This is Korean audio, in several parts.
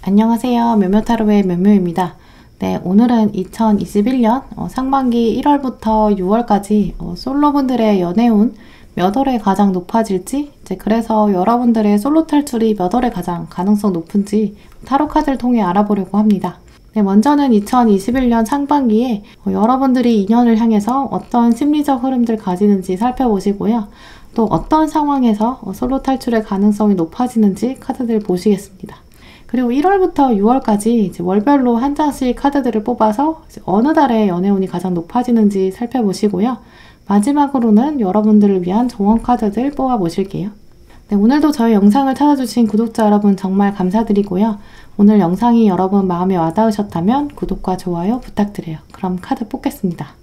안녕하세요. 묘묘타로의 묘묘입니다. 네, 오늘은 2021년 상반기 1월부터 6월까지 솔로분들의 연애운 몇 월에 가장 높아질지, 그래서 여러분들의 솔로 탈출이 몇 월에 가장 가능성 높은지 타로 카드를 통해 알아보려고 합니다. 네, 먼저는 2021년 상반기에 여러분들이 인연을 향해서 어떤 심리적 흐름들 가지는지 살펴보시고요. 또 어떤 상황에서 솔로 탈출의 가능성이 높아지는지 카드들 보시겠습니다. 그리고 1월부터 6월까지 월별로 한 장씩 카드들을 뽑아서 어느 달에 연애운이 가장 높아지는지 살펴보시고요. 마지막으로는 여러분들을 위한 조언 카드들 뽑아보실게요. 네, 오늘도 저희 영상을 찾아주신 구독자 여러분 정말 감사드리고요. 오늘 영상이 여러분 마음에 와닿으셨다면 구독과 좋아요 부탁드려요. 그럼 카드 뽑겠습니다.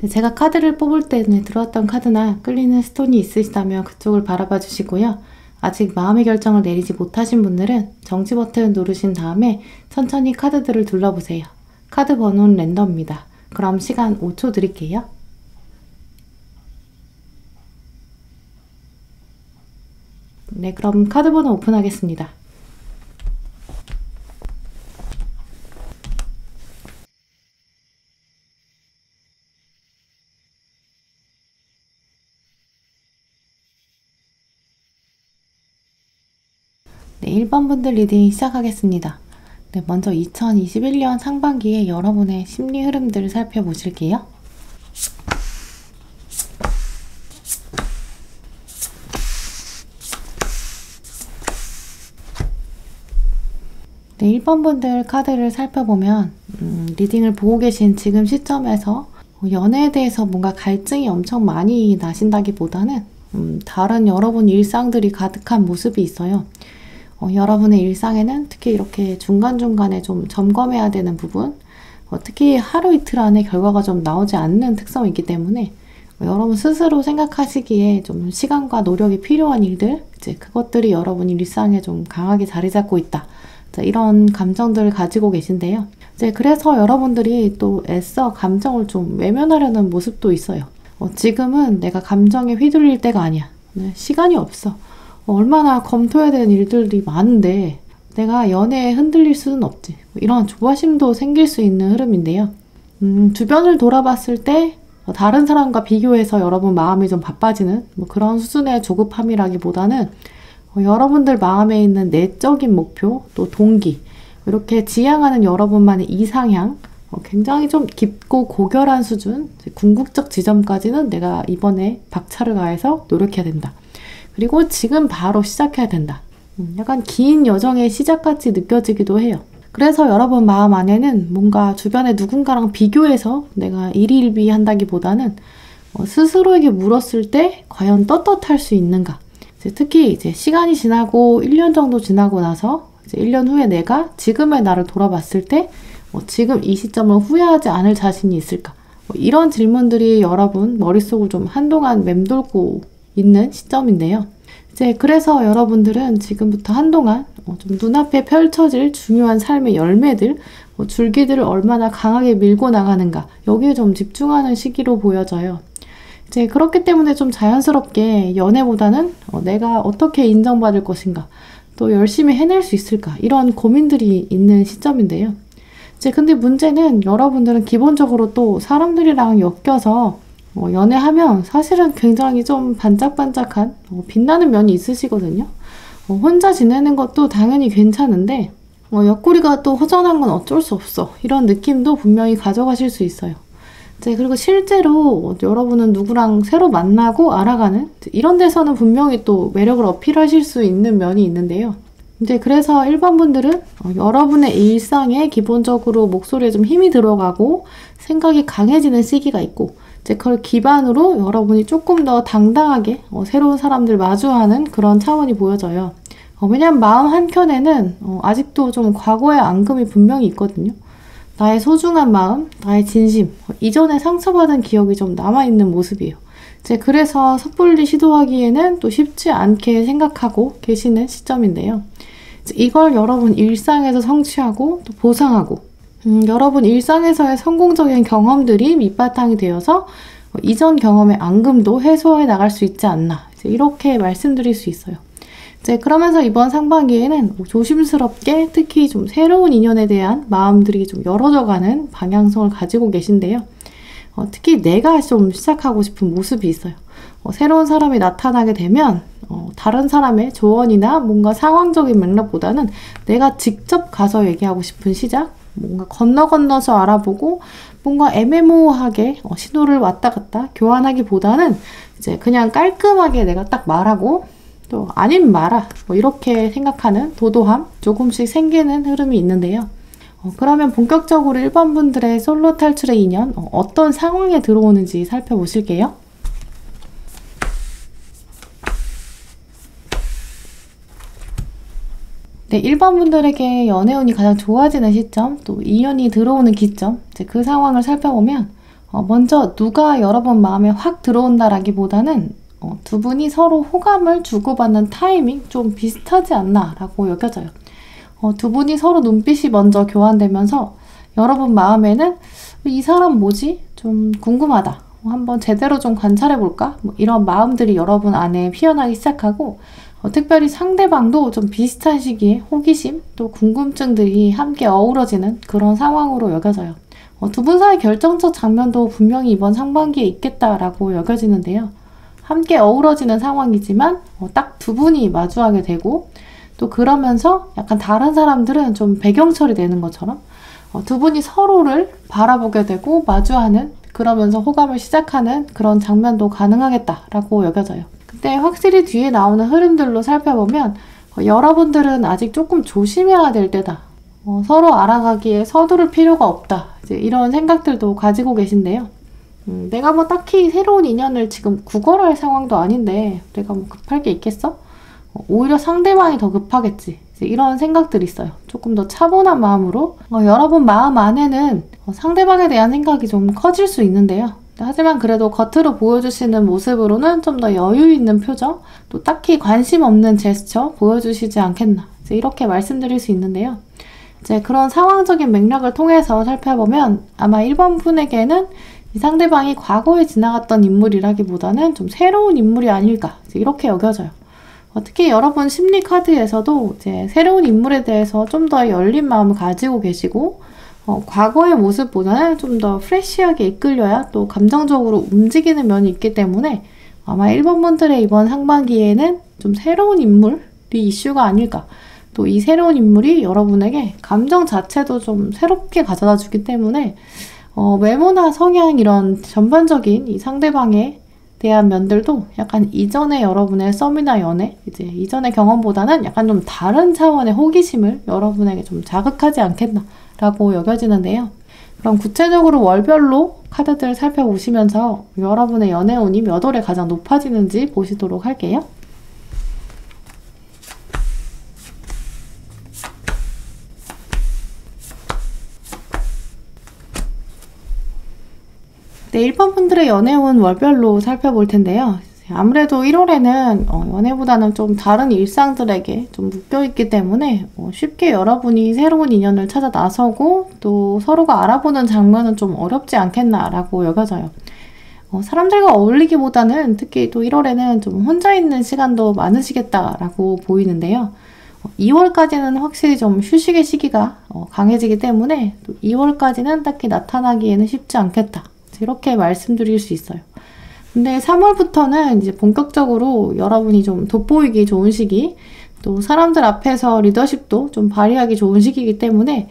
제가 카드를 뽑을 때 들어왔던 카드나 끌리는 스톤이 있으시다면 그쪽을 바라봐 주시고요. 아직 마음의 결정을 내리지 못하신 분들은 정지 버튼 누르신 다음에 천천히 카드들을 둘러보세요. 카드 번호는 랜덤입니다. 그럼 시간 5초 드릴게요. 네, 그럼 카드 번호 오픈하겠습니다. 네, 1번 분들 리딩 시작하겠습니다. 네, 먼저 2021년 상반기에 여러분의 심리 흐름들을 살펴보실게요. 네, 1번 분들 카드를 살펴보면 리딩을 보고 계신 지금 시점에서 연애에 대해서 뭔가 갈증이 엄청 많이 나신다기보다는 다른 여러분 일상들이 가득한 모습이 있어요. 여러분의 일상에는 특히 이렇게 중간중간에 좀 점검해야 되는 부분, 특히 하루 이틀 안에 결과가 좀 나오지 않는 특성이 있기 때문에 여러분 스스로 생각하시기에 좀 시간과 노력이 필요한 일들, 그것들이 여러분 일상에 좀 강하게 자리 잡고 있다. 이런 감정들을 가지고 계신데요. 그래서 여러분들이 또 애써 감정을 좀 외면하려는 모습도 있어요. 지금은 내가 감정에 휘둘릴 때가 아니야. 시간이 없어. 얼마나 검토해야 되는 일들이 많은데 내가 연애에 흔들릴 수는 없지. 이런 조바심도 생길 수 있는 흐름인데요. 주변을 돌아봤을 때 다른 사람과 비교해서 여러분 마음이 좀 바빠지는 그런 수준의 조급함이라기보다는 여러분들 마음에 있는 내적인 목표, 또 동기, 이렇게 지향하는 여러분만의 이상향, 굉장히 좀 깊고 고결한 수준, 궁극적 지점까지는 내가 이번에 박차를 가해서 노력해야 된다. 그리고 지금 바로 시작해야 된다. 약간 긴 여정의 시작같이 느껴지기도 해요. 그래서 여러분 마음 안에는 뭔가 주변에 누군가랑 비교해서 내가 일희일비한다기보다는 스스로에게 물었을 때 과연 떳떳할 수 있는가. 특히 이제 시간이 지나고 1년 정도 지나고 나서 이제 1년 후에 내가 지금의 나를 돌아봤을 때 지금 이 시점을 후회하지 않을 자신이 있을까? 이런 질문들이 여러분 머릿속을 좀 한동안 맴돌고 있는 시점인데요. 이제 그래서 여러분들은 지금부터 한동안 좀 눈앞에 펼쳐질 중요한 삶의 열매들, 줄기들을 얼마나 강하게 밀고 나가는가, 여기에 좀 집중하는 시기로 보여져요. 이제 그렇기 때문에 좀 자연스럽게 연애보다는 내가 어떻게 인정받을 것인가, 또 열심히 해낼 수 있을까, 이런 고민들이 있는 시점인데요. 이제 근데 문제는 여러분들은 기본적으로 또 사람들이랑 엮여서 연애하면 사실은 굉장히 좀 반짝반짝한 빛나는 면이 있으시거든요. 혼자 지내는 것도 당연히 괜찮은데 옆구리가 또 허전한 건 어쩔 수 없어, 이런 느낌도 분명히 가져가실 수 있어요. 이제 그리고 실제로 여러분은 누구랑 새로 만나고 알아가는 이런 데서는 분명히 또 매력을 어필하실 수 있는 면이 있는데요. 이제 그래서 일반 분들은 여러분의 일상에 기본적으로 목소리에 좀 힘이 들어가고 생각이 강해지는 시기가 있고, 이제 그걸 기반으로 여러분이 조금 더 당당하게 새로운 사람들 마주하는 그런 차원이 보여져요. 왜냐면 마음 한켠에는 아직도 좀 과거의 앙금이 분명히 있거든요. 나의 소중한 마음, 나의 진심, 이전에 상처받은 기억이 좀 남아있는 모습이에요. 이제 그래서 섣불리 시도하기에는 또 쉽지 않게 생각하고 계시는 시점인데요. 이걸 여러분 일상에서 성취하고 또 보상하고, 여러분 일상에서의 성공적인 경험들이 밑바탕이 되어서 이전 경험의 앙금도 해소해 나갈 수 있지 않나, 이렇게 말씀드릴 수 있어요. 이제 그러면서 이번 상반기에는 조심스럽게 특히 좀 새로운 인연에 대한 마음들이 좀 열어져가는 방향성을 가지고 계신데요. 특히 내가 좀 시작하고 싶은 모습이 있어요. 새로운 사람이 나타나게 되면 다른 사람의 조언이나 뭔가 상황적인 맥락보다는 내가 직접 가서 얘기하고 싶은 시작, 뭔가 건너서 알아보고 뭔가 애매모호하게 신호를 왔다 갔다 교환하기보다는 이제 그냥 깔끔하게 내가 딱 말하고 또 아님 마라, 이렇게 생각하는 도도함 조금씩 생기는 흐름이 있는데요. 그러면 본격적으로 일반 분들의 솔로 탈출의 인연 어떤 상황에 들어오는지 살펴보실게요. 네, 일반 분들에게 연애운이 가장 좋아지는 시점, 또 인연이 들어오는 기점, 이제 그 상황을 살펴보면 먼저 누가 여러분 마음에 확 들어온다라기보다는 두 분이 서로 호감을 주고받는 타이밍 좀 비슷하지 않나 라고 여겨져요. 두 분이 서로 눈빛이 먼저 교환되면서 여러분 마음에는 이 사람 뭐지? 좀 궁금하다. 한번 제대로 좀 관찰해볼까? 이런 마음들이 여러분 안에 피어나기 시작하고, 특별히 상대방도 좀 비슷한 시기에 호기심 또 궁금증들이 함께 어우러지는 그런 상황으로 여겨져요. 두 분 사이 결정적 장면도 분명히 이번 상반기에 있겠다라고 여겨지는데요. 함께 어우러지는 상황이지만 딱 두 분이 마주하게 되고, 또 그러면서 약간 다른 사람들은 좀 배경 처리되는 것처럼 두 분이 서로를 바라보게 되고 마주하는, 그러면서 호감을 시작하는 그런 장면도 가능하겠다라고 여겨져요. 근데 확실히 뒤에 나오는 흐름들로 살펴보면 여러분들은 아직 조금 조심해야 될 때다. 서로 알아가기에 서두를 필요가 없다. 이제 이런 생각들도 가지고 계신데요. 내가 뭐 딱히 새로운 인연을 지금 구걸할 상황도 아닌데 내가 뭐 급할 게 있겠어? 오히려 상대방이 더 급하겠지. 이런 생각들이 있어요. 조금 더 차분한 마음으로 여러분 마음 안에는 상대방에 대한 생각이 좀 커질 수 있는데요. 하지만 그래도 겉으로 보여주시는 모습으로는 좀 더 여유 있는 표정, 또 딱히 관심 없는 제스처 보여주시지 않겠나, 이렇게 말씀드릴 수 있는데요. 이제 그런 상황적인 맥락을 통해서 살펴보면 아마 1번 분에게는 이 상대방이 과거에 지나갔던 인물이라기보다는 좀 새로운 인물이 아닐까, 이렇게 여겨져요. 특히 여러분 심리 카드에서도 이제 새로운 인물에 대해서 좀 더 열린 마음을 가지고 계시고 과거의 모습보다는 좀 더 프레시하게 이끌려야 또 감정적으로 움직이는 면이 있기 때문에 아마 1번 분들의 이번 상반기에는 좀 새로운 인물이 이슈가 아닐까. 또 이 새로운 인물이 여러분에게 감정 자체도 좀 새롭게 가져다 주기 때문에 외모나 성향 이런 전반적인 이 상대방에 대한 면들도 약간 이전의 여러분의 썸이나 연애, 이제 이전의 경험보다는 약간 좀 다른 차원의 호기심을 여러분에게 좀 자극하지 않겠나라고 여겨지는데요. 그럼 구체적으로 월별로 카드들 살펴보시면서 여러분의 연애운이 몇 월에 가장 높아지는지 보시도록 할게요. 네, 1번 분들의 연애운 월별로 살펴볼 텐데요. 아무래도 1월에는 연애보다는 좀 다른 일상들에게 좀 묶여있기 때문에 쉽게 여러분이 새로운 인연을 찾아 나서고 또 서로가 알아보는 장면은 좀 어렵지 않겠나라고 여겨져요. 사람들과 어울리기보다는 특히 또 1월에는 좀 혼자 있는 시간도 많으시겠다라고 보이는데요. 2월까지는 확실히 좀 휴식의 시기가 강해지기 때문에 또 2월까지는 딱히 나타나기에는 쉽지 않겠다. 이렇게 말씀드릴 수 있어요. 근데 3월부터는 이제 본격적으로 여러분이 좀 돋보이기 좋은 시기, 또 사람들 앞에서 리더십도 좀 발휘하기 좋은 시기이기 때문에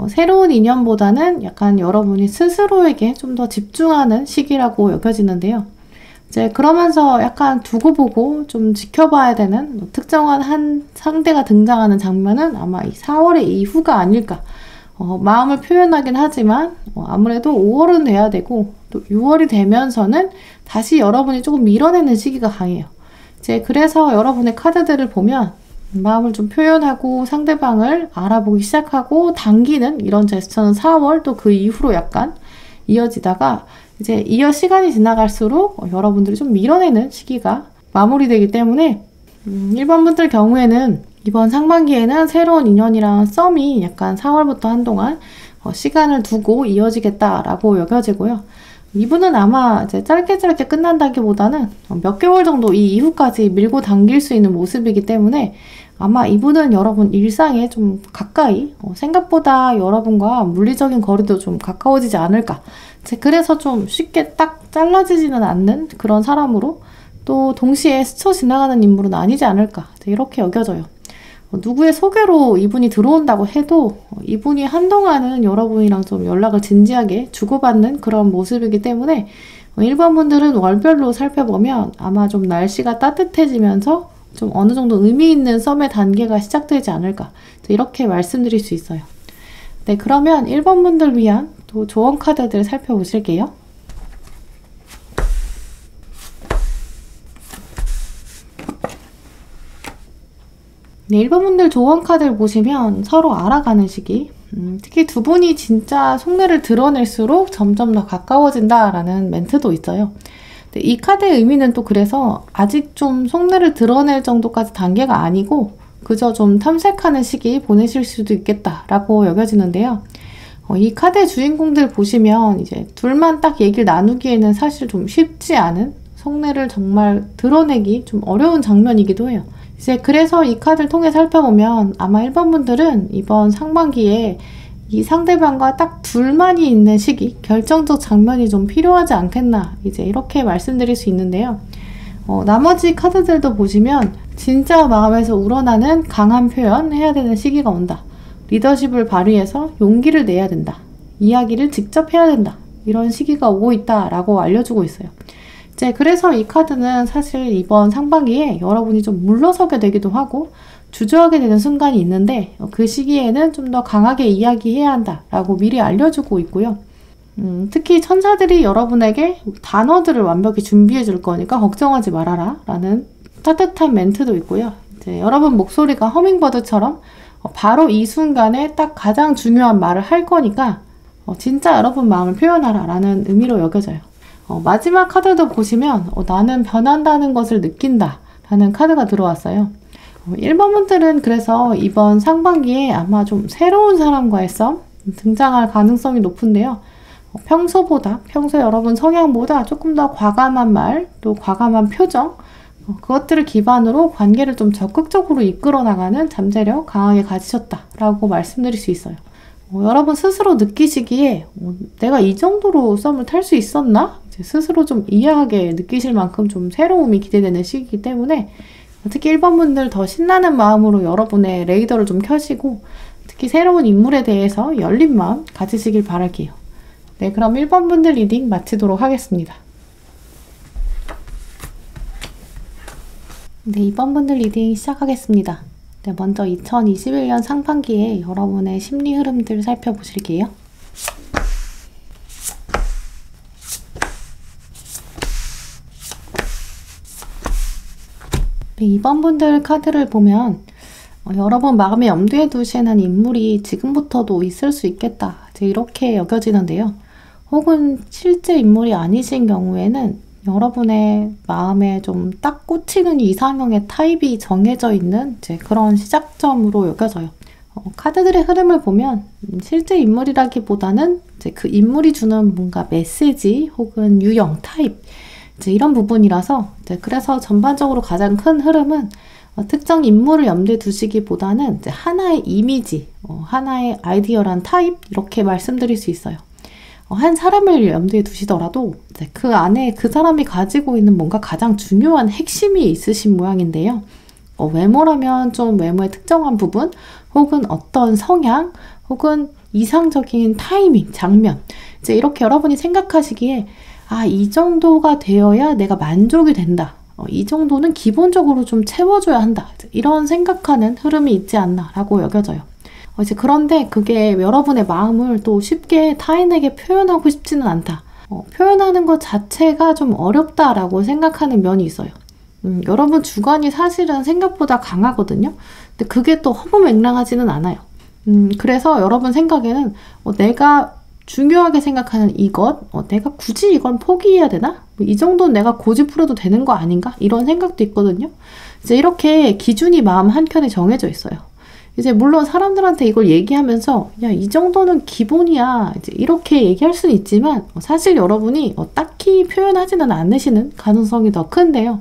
새로운 인연보다는 약간 여러분이 스스로에게 좀 더 집중하는 시기라고 여겨지는데요. 이제 그러면서 약간 두고 보고 좀 지켜봐야 되는 특정한 한 상대가 등장하는 장면은 아마 이 4월의 이후가 아닐까. 마음을 표현하긴 하지만 아무래도 5월은 돼야 되고 또 6월이 되면서는 다시 여러분이 조금 밀어내는 시기가 강해요. 이제 그래서 여러분의 카드들을 보면 마음을 좀 표현하고 상대방을 알아보기 시작하고 당기는 이런 제스처는 4월 또 그 이후로 약간 이어지다가 이제 시간이 지나갈수록 여러분들이 좀 밀어내는 시기가 마무리되기 때문에 1번 분들 경우에는 이번 상반기에는 새로운 인연이랑 썸이 약간 4월부터 한동안 시간을 두고 이어지겠다라고 여겨지고요. 이분은 아마 이제 짧게 끝난다기보다는 몇 개월 정도 이 이후까지 밀고 당길 수 있는 모습이기 때문에 아마 이분은 여러분 일상에 좀 가까이 생각보다 여러분과 물리적인 거리도 좀 가까워지지 않을까. 그래서 좀 쉽게 딱 잘라지지는 않는 그런 사람으로 또 동시에 스쳐 지나가는 인물은 아니지 않을까. 이렇게 여겨져요. 누구의 소개로 이분이 들어온다고 해도 이분이 한동안은 여러분이랑 좀 연락을 진지하게 주고받는 그런 모습이기 때문에 1번 분들은 월별로 살펴보면 아마 좀 날씨가 따뜻해지면서 좀 어느 정도 의미 있는 썸의 단계가 시작되지 않을까 이렇게 말씀드릴 수 있어요. 네, 그러면 1번 분들 위한 또 조언 카드들 살펴보실게요. 네, 1번 분들 조언 카드를 보시면 서로 알아가는 시기, 특히 두 분이 진짜 속내를 드러낼수록 점점 더 가까워진다라는 멘트도 있어요. 이 카드의 의미는 또 그래서 아직 좀 속내를 드러낼 정도까지 단계가 아니고 그저 좀 탐색하는 시기 보내실 수도 있겠다라고 여겨지는데요. 이 카드의 주인공들 보시면 이제 둘만 딱 얘기를 나누기에는 사실 좀 쉽지 않은 속내를 정말 드러내기 좀 어려운 장면이기도 해요. 이제 그래서 이 카드를 통해 살펴보면 아마 1번 분들은 이번 상반기에 이 상대방과 딱 둘만이 있는 시기, 결정적 장면이 좀 필요하지 않겠나 이제 이렇게 말씀드릴 수 있는데요. 나머지 카드들도 보시면 진짜 마음에서 우러나는 강한 표현 해야 되는 시기가 온다. 리더십을 발휘해서 용기를 내야 된다. 이야기를 직접 해야 된다. 이런 시기가 오고 있다라고 알려주고 있어요. 이제 그래서 이 카드는 사실 이번 상반기에 여러분이 좀 물러서게 되기도 하고 주저하게 되는 순간이 있는데 그 시기에는 좀 더 강하게 이야기해야 한다라고 미리 알려주고 있고요. 특히 천사들이 여러분에게 단어들을 완벽히 준비해 줄 거니까 걱정하지 말아라 라는 따뜻한 멘트도 있고요. 이제 여러분 목소리가 허밍버드처럼 바로 이 순간에 딱 가장 중요한 말을 할 거니까 진짜 여러분 마음을 표현하라 라는 의미로 여겨져요. 마지막 카드도 보시면 나는 변한다는 것을 느낀다 라는 카드가 들어왔어요. 1번 분들은 그래서 이번 상반기에 아마 좀 새로운 사람과의 썸 등장할 가능성이 높은데요. 평소 여러분 성향보다 조금 더 과감한 말, 또 과감한 표정, 그것들을 기반으로 관계를 좀 적극적으로 이끌어 나가는 잠재력 강하게 가지셨다라고 말씀드릴 수 있어요. 여러분 스스로 느끼시기에 내가 이 정도로 썸을 탈 수 있었나? 스스로 좀 이해하게 느끼실 만큼 좀 새로움이 기대되는 시기이기 때문에 특히 1번 분들 더 신나는 마음으로 여러분의 레이더를 좀 켜시고 특히 새로운 인물에 대해서 열린 마음 가지시길 바랄게요. 네, 그럼 1번 분들 리딩 마치도록 하겠습니다. 네, 2번 분들 리딩 시작하겠습니다. 네, 먼저 2021년 상반기에 여러분의 심리 흐름들 살펴보실게요. 네, 2번 분들 카드를 보면 여러분 마음에 염두에 두시는 인물이 지금부터도 있을 수 있겠다. 이렇게 여겨지는데요. 혹은 실제 인물이 아니신 경우에는 여러분의 마음에 좀 딱 꽂히는 이상형의 타입이 정해져 있는 그런 시작점으로 여겨져요. 카드들의 흐름을 보면 실제 인물이라기보다는 그 인물이 주는 뭔가 메시지 혹은 유형, 타입 이런 부분이라서 그래서 전반적으로 가장 큰 흐름은 특정 인물을 염두에 두시기보다는 하나의 이미지, 하나의 아이디어란 타입 이렇게 말씀드릴 수 있어요. 한 사람을 염두에 두시더라도 그 안에 그 사람이 가지고 있는 뭔가 가장 중요한 핵심이 있으신 모양인데요. 외모라면 좀 외모의 특정한 부분 혹은 어떤 성향 혹은 이상적인 타이밍, 장면 이렇게 여러분이 생각하시기에 이 정도가 되어야 내가 만족이 된다. 이 정도는 기본적으로 좀 채워줘야 한다. 이런 생각하는 흐름이 있지 않나 라고 여겨져요. 그런데 그게 여러분의 마음을 또 쉽게 타인에게 표현하고 싶지는 않다. 표현하는 것 자체가 좀 어렵다라고 생각하는 면이 있어요. 여러분 주관이 사실은 생각보다 강하거든요. 근데 그게 또 허무맹랑하지는 않아요. 그래서 여러분 생각에는 내가 중요하게 생각하는 이것, 내가 굳이 이걸 포기해야 되나? 이 정도는 내가 고집 부려도 되는 거 아닌가? 이런 생각도 있거든요. 이렇게 기준이 마음 한켠에 정해져 있어요. 물론 사람들한테 이걸 얘기하면서 야, 이 정도는 기본이야 이렇게 얘기할 수는 있지만 사실 여러분이 딱히 표현하지는 않으시는 가능성이 더 큰데요.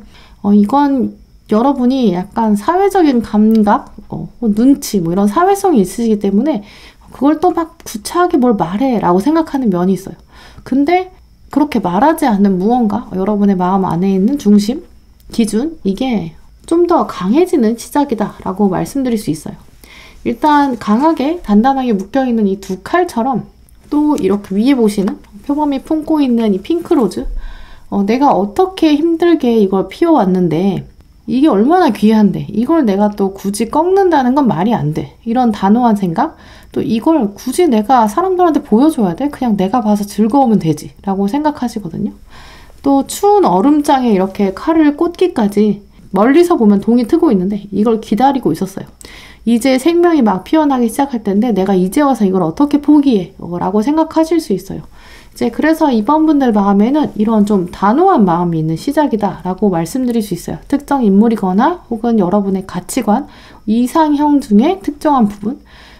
이건 여러분이 약간 사회적인 감각, 눈치 이런 사회성이 있으시기 때문에 그걸 또 막 구차하게 뭘 말해 라고 생각하는 면이 있어요. 근데 그렇게 말하지 않는 무언가, 여러분의 마음 안에 있는 중심, 기준, 이게 좀 더 강해지는 시작이다 라고 말씀드릴 수 있어요. 일단 강하게 단단하게 묶여있는 이 두 칼처럼 또 이렇게 위에 보시는 표범이 품고 있는 이 핑크로즈, 내가 어떻게 힘들게 이걸 피워왔는데 이게 얼마나 귀한데 이걸 내가 또 굳이 꺾는다는 건 말이 안 돼. 이런 단호한 생각, 또 이걸 굳이 내가 사람들한테 보여줘야 돼? 그냥 내가 봐서 즐거우면 되지 라고 생각하시거든요. 또 추운 얼음장에 이렇게 칼을 꽂기까지 멀리서 보면 동이 트고 있는데 이걸 기다리고 있었어요. 이제 생명이 막 피어나기 시작할 텐데 내가 이제 와서 이걸 어떻게 포기해? 라고 생각하실 수 있어요. 그래서 2번 분들 마음에는 이런 좀 단호한 마음이 있는 시작이다 라고 말씀드릴 수 있어요. 특정 인물이거나 혹은 여러분의 가치관, 이상형 중에 특정한 부분.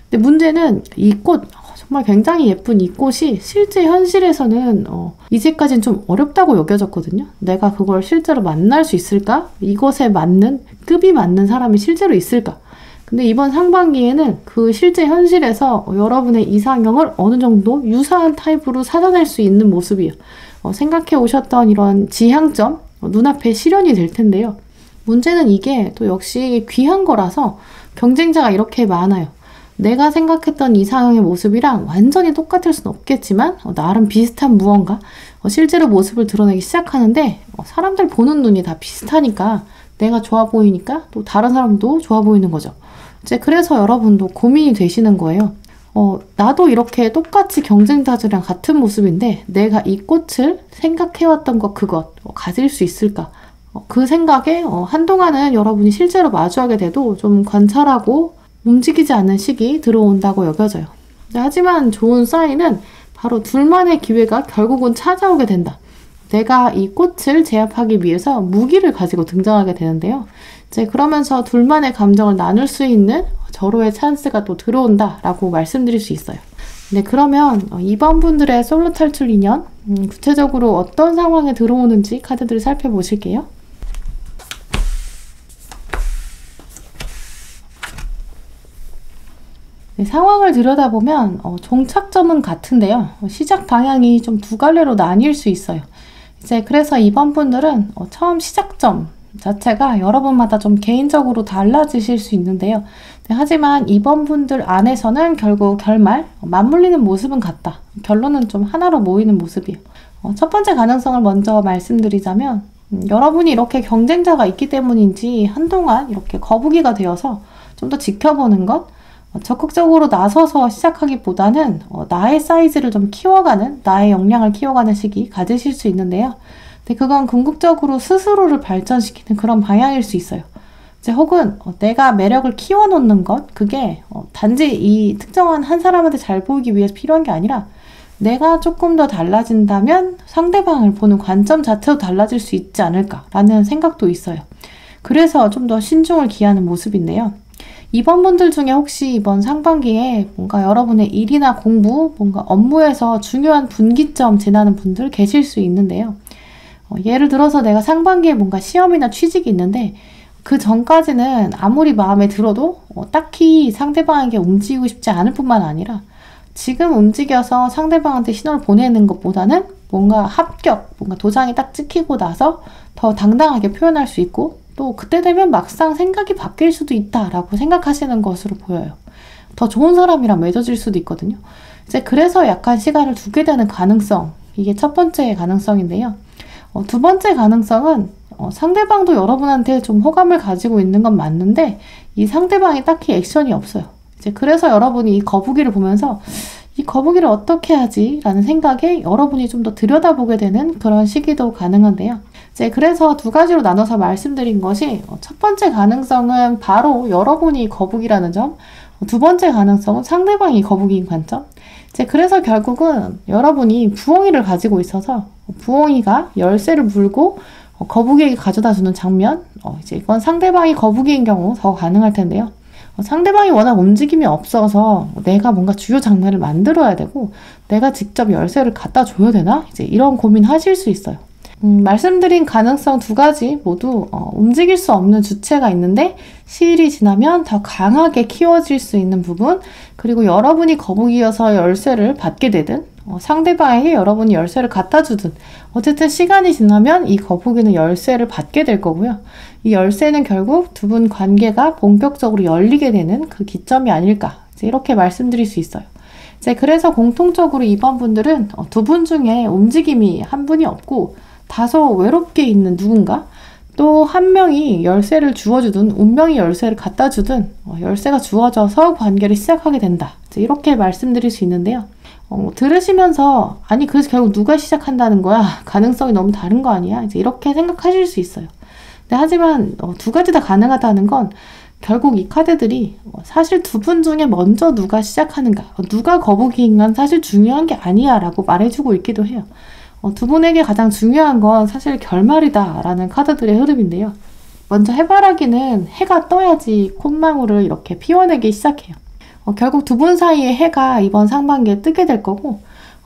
근데 문제는 이 꽃, 정말 굉장히 예쁜 이 꽃이 실제 현실에서는 이제까지는 좀 어렵다고 여겨졌거든요. 내가 그걸 실제로 만날 수 있을까? 이것에 맞는, 급이 맞는 사람이 실제로 있을까? 근데 이번 상반기에는 그 실제 현실에서 여러분의 이상형을 어느 정도 유사한 타입으로 찾아낼 수 있는 모습이에요. 생각해 오셨던 이런 지향점, 눈앞에 실현이 될 텐데요. 문제는 이게 또 역시 귀한 거라서 경쟁자가 이렇게 많아요. 내가 생각했던 이상형의 모습이랑 완전히 똑같을 수는 없겠지만 나름 비슷한 무언가, 실제로 모습을 드러내기 시작하는데 사람들 보는 눈이 다 비슷하니까 내가 좋아 보이니까 또 다른 사람도 좋아 보이는 거죠. 그래서 여러분도 고민이 되시는 거예요. 나도 이렇게 똑같이 경쟁자들이랑 같은 모습인데 내가 이 꽃을 생각해왔던 그것 가질 수 있을까? 그 생각에 한동안은 여러분이 실제로 마주하게 돼도 좀 관찰하고 움직이지 않는 시기 들어온다고 여겨져요. 하지만 좋은 사인은 바로 둘만의 기회가 결국은 찾아오게 된다. 내가 이 꽃을 제압하기 위해서 무기를 가지고 등장하게 되는데요. 그러면서 둘만의 감정을 나눌 수 있는 절호의 찬스가 또 들어온다라고 말씀드릴 수 있어요. 네, 그러면 2번 분들의 솔로 탈출 인연, 구체적으로 어떤 상황에 들어오는지 카드들을 살펴보실게요. 네, 상황을 들여다보면 종착점은 같은데요. 시작 방향이 좀 두 갈래로 나뉠 수 있어요. 이제 그래서 이번 분들은 처음 시작점 자체가 여러분마다 좀 개인적으로 달라지실 수 있는데요. 네, 하지만 이번 분들 안에서는 결국 결말, 맞물리는 모습은 같다. 결론은 좀 하나로 모이는 모습이에요. 첫 번째 가능성을 먼저 말씀드리자면 여러분이 이렇게 경쟁자가 있기 때문인지 한동안 이렇게 거북이가 되어서 좀 더 지켜보는 것, 적극적으로 나서서 시작하기보다는 나의 사이즈를 좀 키워가는, 나의 역량을 키워가는 시기 가지실 수 있는데요. 근데 그건 궁극적으로 스스로를 발전시키는 그런 방향일 수 있어요. 이제 혹은 내가 매력을 키워놓는 것, 그게 단지 이 특정한 한 사람한테 잘 보이기 위해서 필요한 게 아니라 내가 조금 더 달라진다면 상대방을 보는 관점 자체도 달라질 수 있지 않을까라는 생각도 있어요. 그래서 좀 더 신중을 기하는 모습인데요. 이번 분들 중에 혹시 이번 상반기에 뭔가 여러분의 일이나 공부, 뭔가 업무에서 중요한 분기점 지나는 분들 계실 수 있는데요. 예를 들어서 내가 상반기에 뭔가 시험이나 취직이 있는데 그 전까지는 아무리 마음에 들어도 딱히 상대방에게 움직이고 싶지 않을 뿐만 아니라 지금 움직여서 상대방한테 신호를 보내는 것보다는 뭔가 합격, 뭔가 도장이 딱 찍히고 나서 더 당당하게 표현할 수 있고 또 그때 되면 막상 생각이 바뀔 수도 있다라고 생각하시는 것으로 보여요. 더 좋은 사람이랑 맺어질 수도 있거든요. 이제 그래서 약간 시간을 두게 되는 가능성, 이게 첫 번째 가능성인데요. 두 번째 가능성은 상대방도 여러분한테 좀 호감을 가지고 있는 건 맞는데 이 상대방이 딱히 액션이 없어요. 이제 그래서 여러분이 이 거북이를 보면서 이 거북이를 어떻게 하지? 라는 생각에 여러분이 좀 더 들여다보게 되는 그런 시기도 가능한데요. 이제 그래서 두 가지로 나눠서 말씀드린 것이 첫 번째 가능성은 바로 여러분이 거북이라는 점, 두 번째 가능성은 상대방이 거북이인 관점. 이제 그래서 결국은 여러분이 부엉이를 가지고 있어서 부엉이가 열쇠를 물고 거북이에게 가져다 주는 장면, 이제 이건 상대방이 거북이인 경우 더 가능할 텐데요. 상대방이 워낙 움직임이 없어서 내가 뭔가 주요 장면을 만들어야 되고 내가 직접 열쇠를 갖다 줘야 되나? 이제 이런 고민 하실 수 있어요. 말씀드린 가능성 두 가지 모두 움직일 수 없는 주체가 있는데 시일이 지나면 더 강하게 키워질 수 있는 부분, 그리고 여러분이 거북이여서 열쇠를 받게 되든 상대방에게 여러분이 열쇠를 갖다 주든 어쨌든 시간이 지나면 이 거북이는 열쇠를 받게 될 거고요. 이 열쇠는 결국 두 분 관계가 본격적으로 열리게 되는 그 기점이 아닐까, 이렇게 말씀드릴 수 있어요. 이제 그래서 공통적으로 이번 분들은 두 분 중에 움직임이 한 분이 없고 다소 외롭게 있는 누군가, 또 한 명이 열쇠를 주어주든 운명이 열쇠를 갖다 주든 열쇠가 주어져서 관계를 시작하게 된다, 이렇게 말씀드릴 수 있는데요. 들으시면서 아니 그래서 결국 누가 시작한다는 거야? 가능성이 너무 다른 거 아니야? 이제 이렇게 생각하실 수 있어요. 근데 하지만 두 가지 다 가능하다는 건 결국 이 카드들이 사실 두 분 중에 먼저 누가 시작하는가, 누가 거북이인 건 사실 중요한 게 아니야 라고 말해주고 있기도 해요. 두 분에게 가장 중요한 건 사실 결말이다 라는 카드들의 흐름인데요. 먼저 해바라기는 해가 떠야지 콧망울을 이렇게 피워내기 시작해요. 결국 두 분 사이에 해가 이번 상반기에 뜨게 될 거고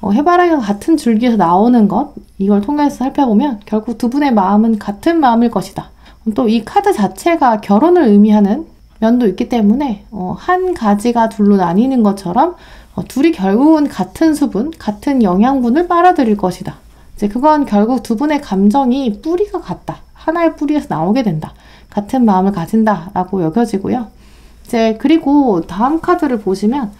해바라기가 같은 줄기에서 나오는 것, 이걸 통해서 살펴보면 결국 두 분의 마음은 같은 마음일 것이다. 또 이 카드 자체가 결혼을 의미하는 면도 있기 때문에 한 가지가 둘로 나뉘는 것처럼 둘이 결국은 같은 수분, 같은 영양분을 빨아들일 것이다. 이제 그건 결국 두 분의 감정이 뿌리가 같다. 하나의 뿌리에서 나오게 된다. 같은 마음을 가진다라고 여겨지고요. 이제 그리고 다음 카드를 보시면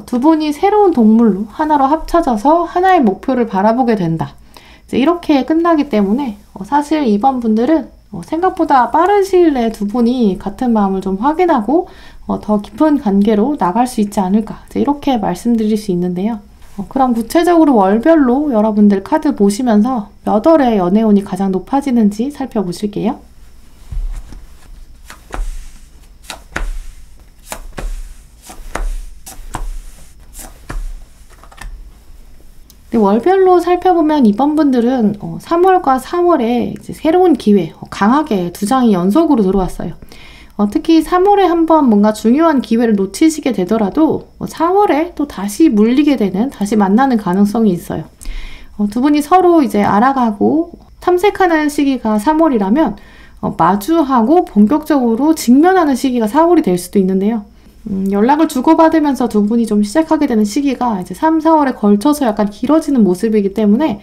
두 분이 새로운 동물로 하나로 합쳐져서 하나의 목표를 바라보게 된다. 이제 이렇게 끝나기 때문에 사실 이번 분들은 생각보다 빠른 시일 내에 두 분이 같은 마음을 좀 확인하고 더 깊은 관계로 나갈 수 있지 않을까, 이제 이렇게 말씀드릴 수 있는데요. 그럼 구체적으로 월별로 여러분들 카드 보시면서 몇 월에 연애운이 가장 높아지는지 살펴보실게요. 월별로 살펴보면 이번 분들은 3월과 4월에 이제 새로운 기회, 강하게 두 장이 연속으로 들어왔어요. 특히 3월에 한번 뭔가 중요한 기회를 놓치시게 되더라도 4월에 또 다시 물리게 되는, 다시 만나는 가능성이 있어요. 두 분이 서로 이제 알아가고 탐색하는 시기가 3월이라면 마주하고 본격적으로 직면하는 시기가 4월이 될 수도 있는데요. 연락을 주고받으면서 두 분이 좀 시작하게 되는 시기가 이제 3, 4월에 걸쳐서 약간 길어지는 모습이기 때문에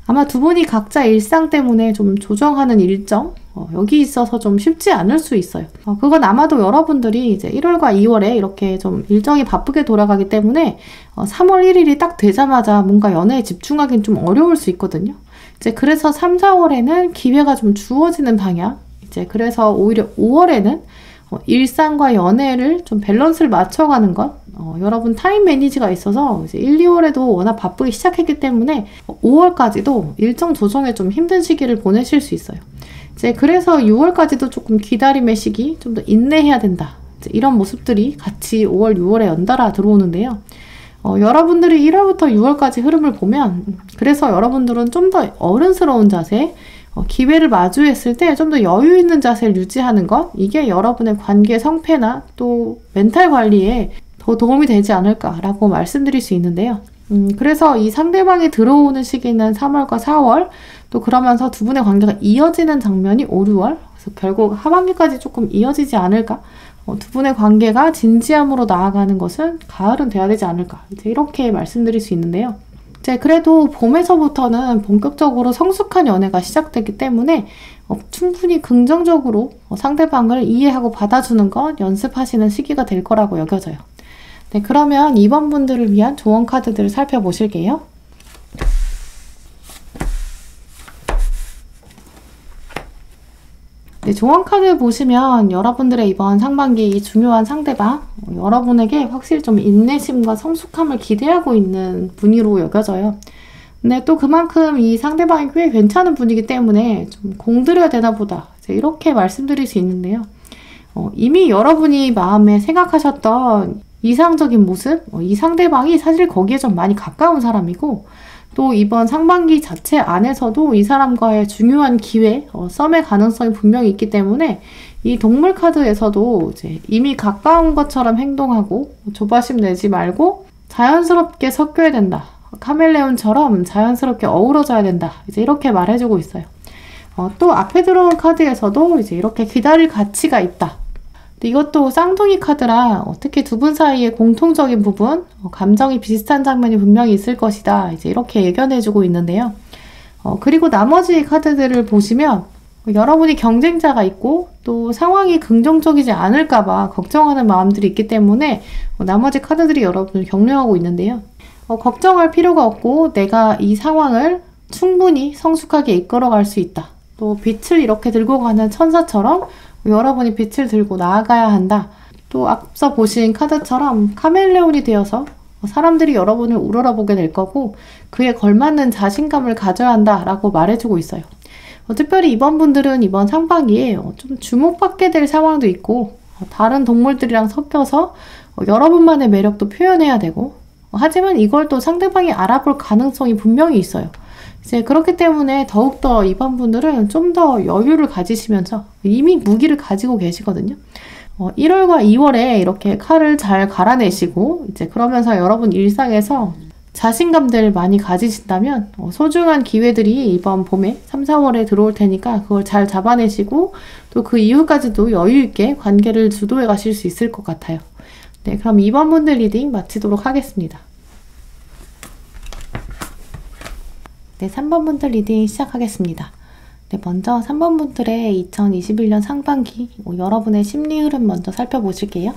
아마 두 분이 각자 일상 때문에 좀 조정하는 일정, 여기 있어서 좀 쉽지 않을 수 있어요. 그건 아마도 여러분들이 이제 1월과 2월에 이렇게 좀 일정이 바쁘게 돌아가기 때문에 3월 1일이 딱 되자마자 뭔가 연애에 집중하기는 좀 어려울 수 있거든요. 이제 그래서 3, 4월에는 기회가 좀 주어지는 방향, 이제 그래서 오히려 5월에는 일상과 연애를 좀 밸런스를 맞춰가는 것, 여러분 타임 매니지가 있어서 이제 1, 2월에도 워낙 바쁘게 시작했기 때문에 5월까지도 일정 조정에 좀 힘든 시기를 보내실 수 있어요. 이제 그래서 6월까지도 조금 기다림의 시기, 좀 더 인내해야 된다. 이제 이런 모습들이 같이 5월, 6월에 연달아 들어오는데요. 여러분들이 1월부터 6월까지 흐름을 보면 그래서 여러분들은 좀 더 어른스러운 자세, 기회를 마주했을 때 좀 더 여유 있는 자세를 유지하는 것, 이게 여러분의 관계 성패나 또 멘탈 관리에 더 도움이 되지 않을까라고 말씀드릴 수 있는데요. 그래서 이 상대방이 들어오는 시기는 3월과 4월, 또 그러면서 두 분의 관계가 이어지는 장면이 5, 6월, 그래서 결국 하반기까지 조금 이어지지 않을까? 두 분의 관계가 진지함으로 나아가는 것은 가을은 돼야 되지 않을까? 이제 이렇게 말씀드릴 수 있는데요. 이제 그래도 봄에서부터는 본격적으로 성숙한 연애가 시작되기 때문에 충분히 긍정적으로 상대방을 이해하고 받아주는 것 연습하시는 시기가 될 거라고 여겨져요. 네, 그러면 이번 분들을 위한 조언 카드들을 살펴보실게요. 네, 조언 카드 보시면 여러분들의 이번 상반기 이 중요한 상대방, 여러분에게 확실히 좀 인내심과 성숙함을 기대하고 있는 분위로 여겨져요. 근데 또 그만큼 이 상대방이 꽤 괜찮은 분이기 때문에 좀 공들여야 되나 보다, 이렇게 말씀드릴 수 있는데요. 이미 여러분이 마음에 생각하셨던 이상적인 모습, 이 상대방이 사실 거기에 좀 많이 가까운 사람이고, 또 이번 상반기 자체 안에서도 이 사람과의 중요한 기회, 썸의 가능성이 분명히 있기 때문에 이 동물 카드에서도 이제 이미 가까운 것처럼 행동하고 조바심 내지 말고 자연스럽게 섞여야 된다. 카멜레온처럼 자연스럽게 어우러져야 된다. 이제 이렇게 말해주고 있어요. 또 앞에 들어온 카드에서도 이제 이렇게 기다릴 가치가 있다. 이것도 쌍둥이 카드라 특히 두 분 사이에 공통적인 부분, 감정이 비슷한 장면이 분명히 있을 것이다. 이제 이렇게 예견해주고 있는데요. 그리고 나머지 카드들을 보시면 여러분이 경쟁자가 있고 또 상황이 긍정적이지 않을까봐 걱정하는 마음들이 있기 때문에 나머지 카드들이 여러분을 격려하고 있는데요. 걱정할 필요가 없고 내가 이 상황을 충분히 성숙하게 이끌어갈 수 있다. 또 빛을 이렇게 들고 가는 천사처럼 여러분이 빛을 들고 나아가야 한다. 또 앞서 보신 카드처럼 카멜레온이 되어서 사람들이 여러분을 우러러보게 될 거고 그에 걸맞는 자신감을 가져야 한다라고 말해주고 있어요. 특별히 이번 분들은 이번 상반기에 좀 주목받게 될 상황도 있고 다른 동물들이랑 섞여서 여러분만의 매력도 표현해야 되고 하지만 이걸 또 상대방이 알아볼 가능성이 분명히 있어요. 이제 그렇기 때문에 더욱더 이번 분들은 좀 더 여유를 가지시면서 이미 무기를 가지고 계시거든요. 1월과 2월에 이렇게 칼을 잘 갈아내시고 이제 그러면서 여러분 일상에서 자신감들 많이 가지신다면 소중한 기회들이 이번 봄에 3, 4월에 들어올 테니까 그걸 잘 잡아내시고 또 그 이후까지도 여유 있게 관계를 주도해 가실 수 있을 것 같아요. 네, 그럼 이번 분들 리딩 마치도록 하겠습니다. 네, 3번 분들 리딩 시작하겠습니다. 네, 먼저 3번 분들의 2021년 상반기 여러분의 심리 흐름 먼저 살펴보실게요.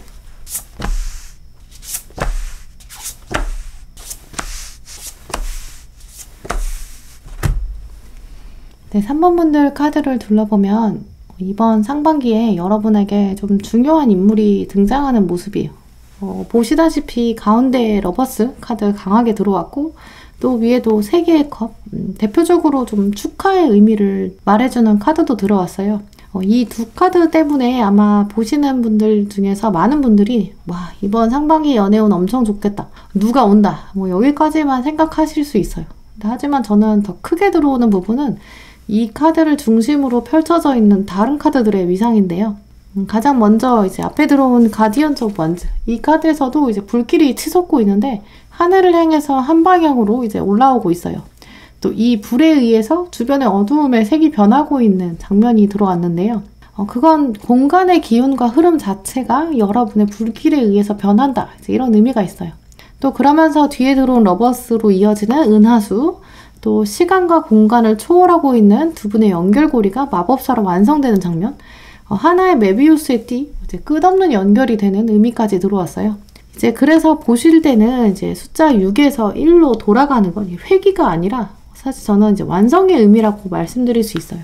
네, 3번 분들 카드를 둘러보면 이번 상반기에 여러분에게 좀 중요한 인물이 등장하는 모습이에요. 보시다시피 가운데 러버스 카드 강하게 들어왔고 또 위에도 3개의 컵, 대표적으로 좀 축하의 의미를 말해주는 카드도 들어왔어요. 이 두 카드 때문에 아마 보시는 분들 중에서 많은 분들이 와, 이번 상반기 연애운 엄청 좋겠다. 누가 온다. 뭐 여기까지만 생각하실 수 있어요. 하지만 저는 더 크게 들어오는 부분은 이 카드를 중심으로 펼쳐져 있는 다른 카드들의 위상인데요. 가장 먼저 이제 앞에 들어온 가디언즈 오브 원즈. 이 카드에서도 이제 불길이 치솟고 있는데 하늘을 향해서 한 방향으로 이제 올라오고 있어요. 또 이 불에 의해서 주변의 어두움의 색이 변하고 있는 장면이 들어왔는데요. 그건 공간의 기운과 흐름 자체가 여러분의 불길에 의해서 변한다. 이런 의미가 있어요. 또 그러면서 뒤에 들어온 러버스로 이어지는 은하수, 또 시간과 공간을 초월하고 있는 두 분의 연결고리가 마법사로 완성되는 장면, 하나의 메비우스의 띠, 이제 끝없는 연결이 되는 의미까지 들어왔어요. 이제 그래서 보실 때는 이제 숫자 6에서 1로 돌아가는 건 회귀가 아니라 사실 저는 이제 완성의 의미라고 말씀드릴 수 있어요.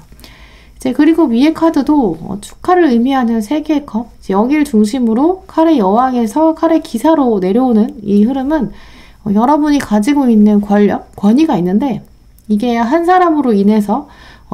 이제 그리고 위에 카드도 축하를 의미하는 3개의 컵, 여기를 중심으로 칼의 여왕에서 칼의 기사로 내려오는 이 흐름은 여러분이 가지고 있는 권력, 권위가 있는데 이게 한 사람으로 인해서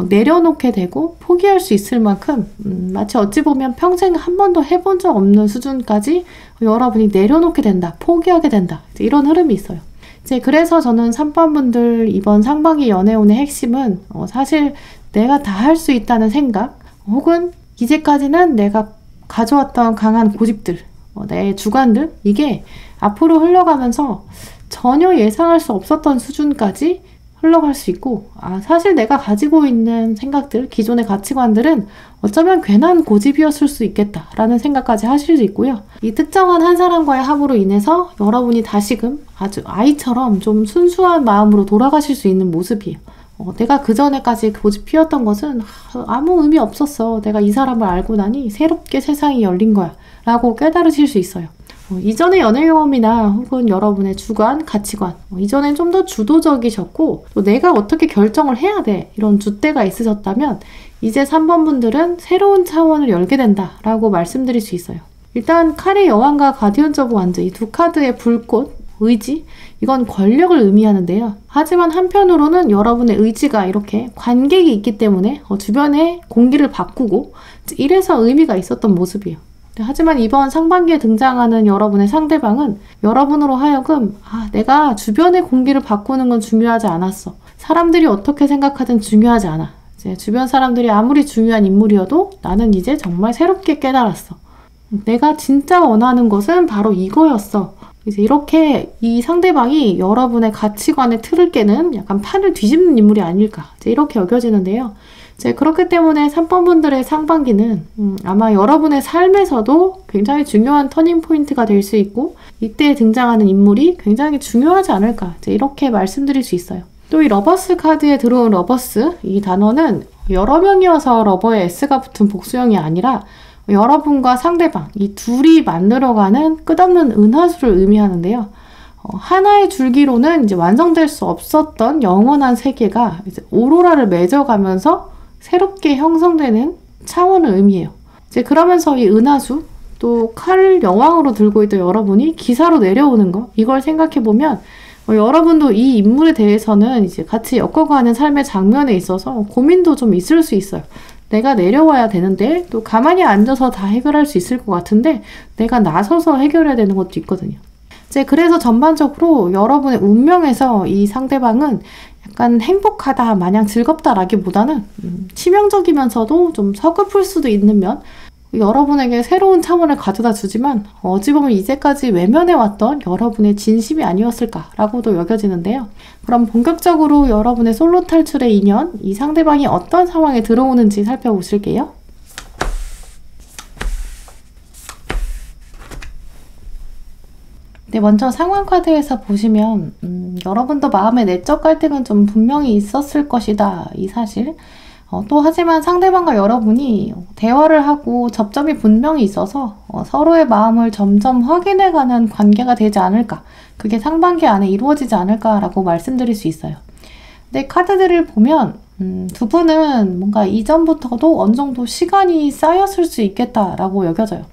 내려놓게 되고 포기할 수 있을 만큼 마치 어찌 보면 평생 한 번도 해본 적 없는 수준까지 여러분이 내려놓게 된다, 포기하게 된다, 이런 흐름이 있어요. 이제 그래서 저는 3번 분들 이번 상반기 연애운의 핵심은 사실 내가 다 할 수 있다는 생각, 혹은 이제까지는 내가 가져왔던 강한 고집들, 내 주관들, 이게 앞으로 흘러가면서 전혀 예상할 수 없었던 수준까지 흘러갈 수 있고, 사실 내가 가지고 있는 생각들, 기존의 가치관들은 어쩌면 괜한 고집이었을 수 있겠다라는 생각까지 하실 수 있고요. 이 특정한 한 사람과의 합으로 인해서 여러분이 다시금 아주 아이처럼 좀 순수한 마음으로 돌아가실 수 있는 모습이에요. 내가 그전에까지 고집 피웠던 것은 아무 의미 없었어. 내가 이 사람을 알고 나니 새롭게 세상이 열린 거야 라고 깨달으실 수 있어요. 이전의 연애 경험이나 혹은 여러분의 주관, 가치관, 이전엔 좀 더 주도적이셨고 또 내가 어떻게 결정을 해야 돼 이런 줏대가 있으셨다면 이제 3번 분들은 새로운 차원을 열게 된다 라고 말씀드릴 수 있어요. 일단 칼의 여왕과 가디언즈 오브 완즈, 이 두 카드의 불꽃, 의지, 이건 권력을 의미하는데요. 하지만 한편으로는 여러분의 의지가 이렇게 관객이 있기 때문에 주변의 공기를 바꾸고 이래서 의미가 있었던 모습이에요. 하지만 이번 상반기에 등장하는 여러분의 상대방은 여러분으로 하여금 내가 주변의 공기를 바꾸는 건 중요하지 않았어. 사람들이 어떻게 생각하든 중요하지 않아. 이제 주변 사람들이 아무리 중요한 인물이어도 나는 이제 정말 새롭게 깨달았어. 내가 진짜 원하는 것은 바로 이거였어. 이제 이렇게 이 상대방이 여러분의 가치관의 틀을 깨는 약간 판을 뒤집는 인물이 아닐까. 이제 이렇게 여겨지는데요. 이제 그렇기 때문에 3번 분들의 상반기는 아마 여러분의 삶에서도 굉장히 중요한 터닝포인트가 될 수 있고 이때 등장하는 인물이 굉장히 중요하지 않을까. 이제 이렇게 말씀드릴 수 있어요. 또 이 러버스 카드에 들어온 러버스, 이 단어는 여러 명이어서 러버에 S가 붙은 복수형이 아니라 여러분과 상대방, 이 둘이 만들어가는 끝없는 은하수를 의미하는데요. 하나의 줄기로는 이제 완성될 수 없었던 영원한 세계가 이제 오로라를 맺어가면서 새롭게 형성되는 차원을 의미해요. 이제 그러면서 이 은하수, 또 칼을 여왕으로 들고 있던 여러분이 기사로 내려오는 거, 이걸 생각해보면 여러분도 이 인물에 대해서는 이제 같이 엮어가는 삶의 장면에 있어서 고민도 좀 있을 수 있어요. 내가 내려와야 되는데 또 가만히 앉아서 다 해결할 수 있을 것 같은데 내가 나서서 해결해야 되는 것도 있거든요. 이제 그래서 전반적으로 여러분의 운명에서 이 상대방은 약간 행복하다, 마냥 즐겁다라기보다는 치명적이면서도 좀 서글플 수도 있는 면, 여러분에게 새로운 차원을 가져다 주지만 어찌 보면 이제까지 외면해왔던 여러분의 진심이 아니었을까라고도 여겨지는데요. 그럼 본격적으로 여러분의 솔로 탈출의 인연, 이 상대방이 어떤 상황에 들어오는지 살펴보실게요. 네, 먼저 상황 카드에서 보시면 여러분도 마음의 내적 갈등은 좀 분명히 있었을 것이다, 이 사실. 또 하지만 상대방과 여러분이 대화를 하고 접점이 분명히 있어서 서로의 마음을 점점 확인해가는 관계가 되지 않을까, 그게 상반기 안에 이루어지지 않을까라고 말씀드릴 수 있어요. 근데 카드들을 보면 두 분은 뭔가 이전부터도 어느 정도 시간이 쌓였을 수 있겠다라고 여겨져요.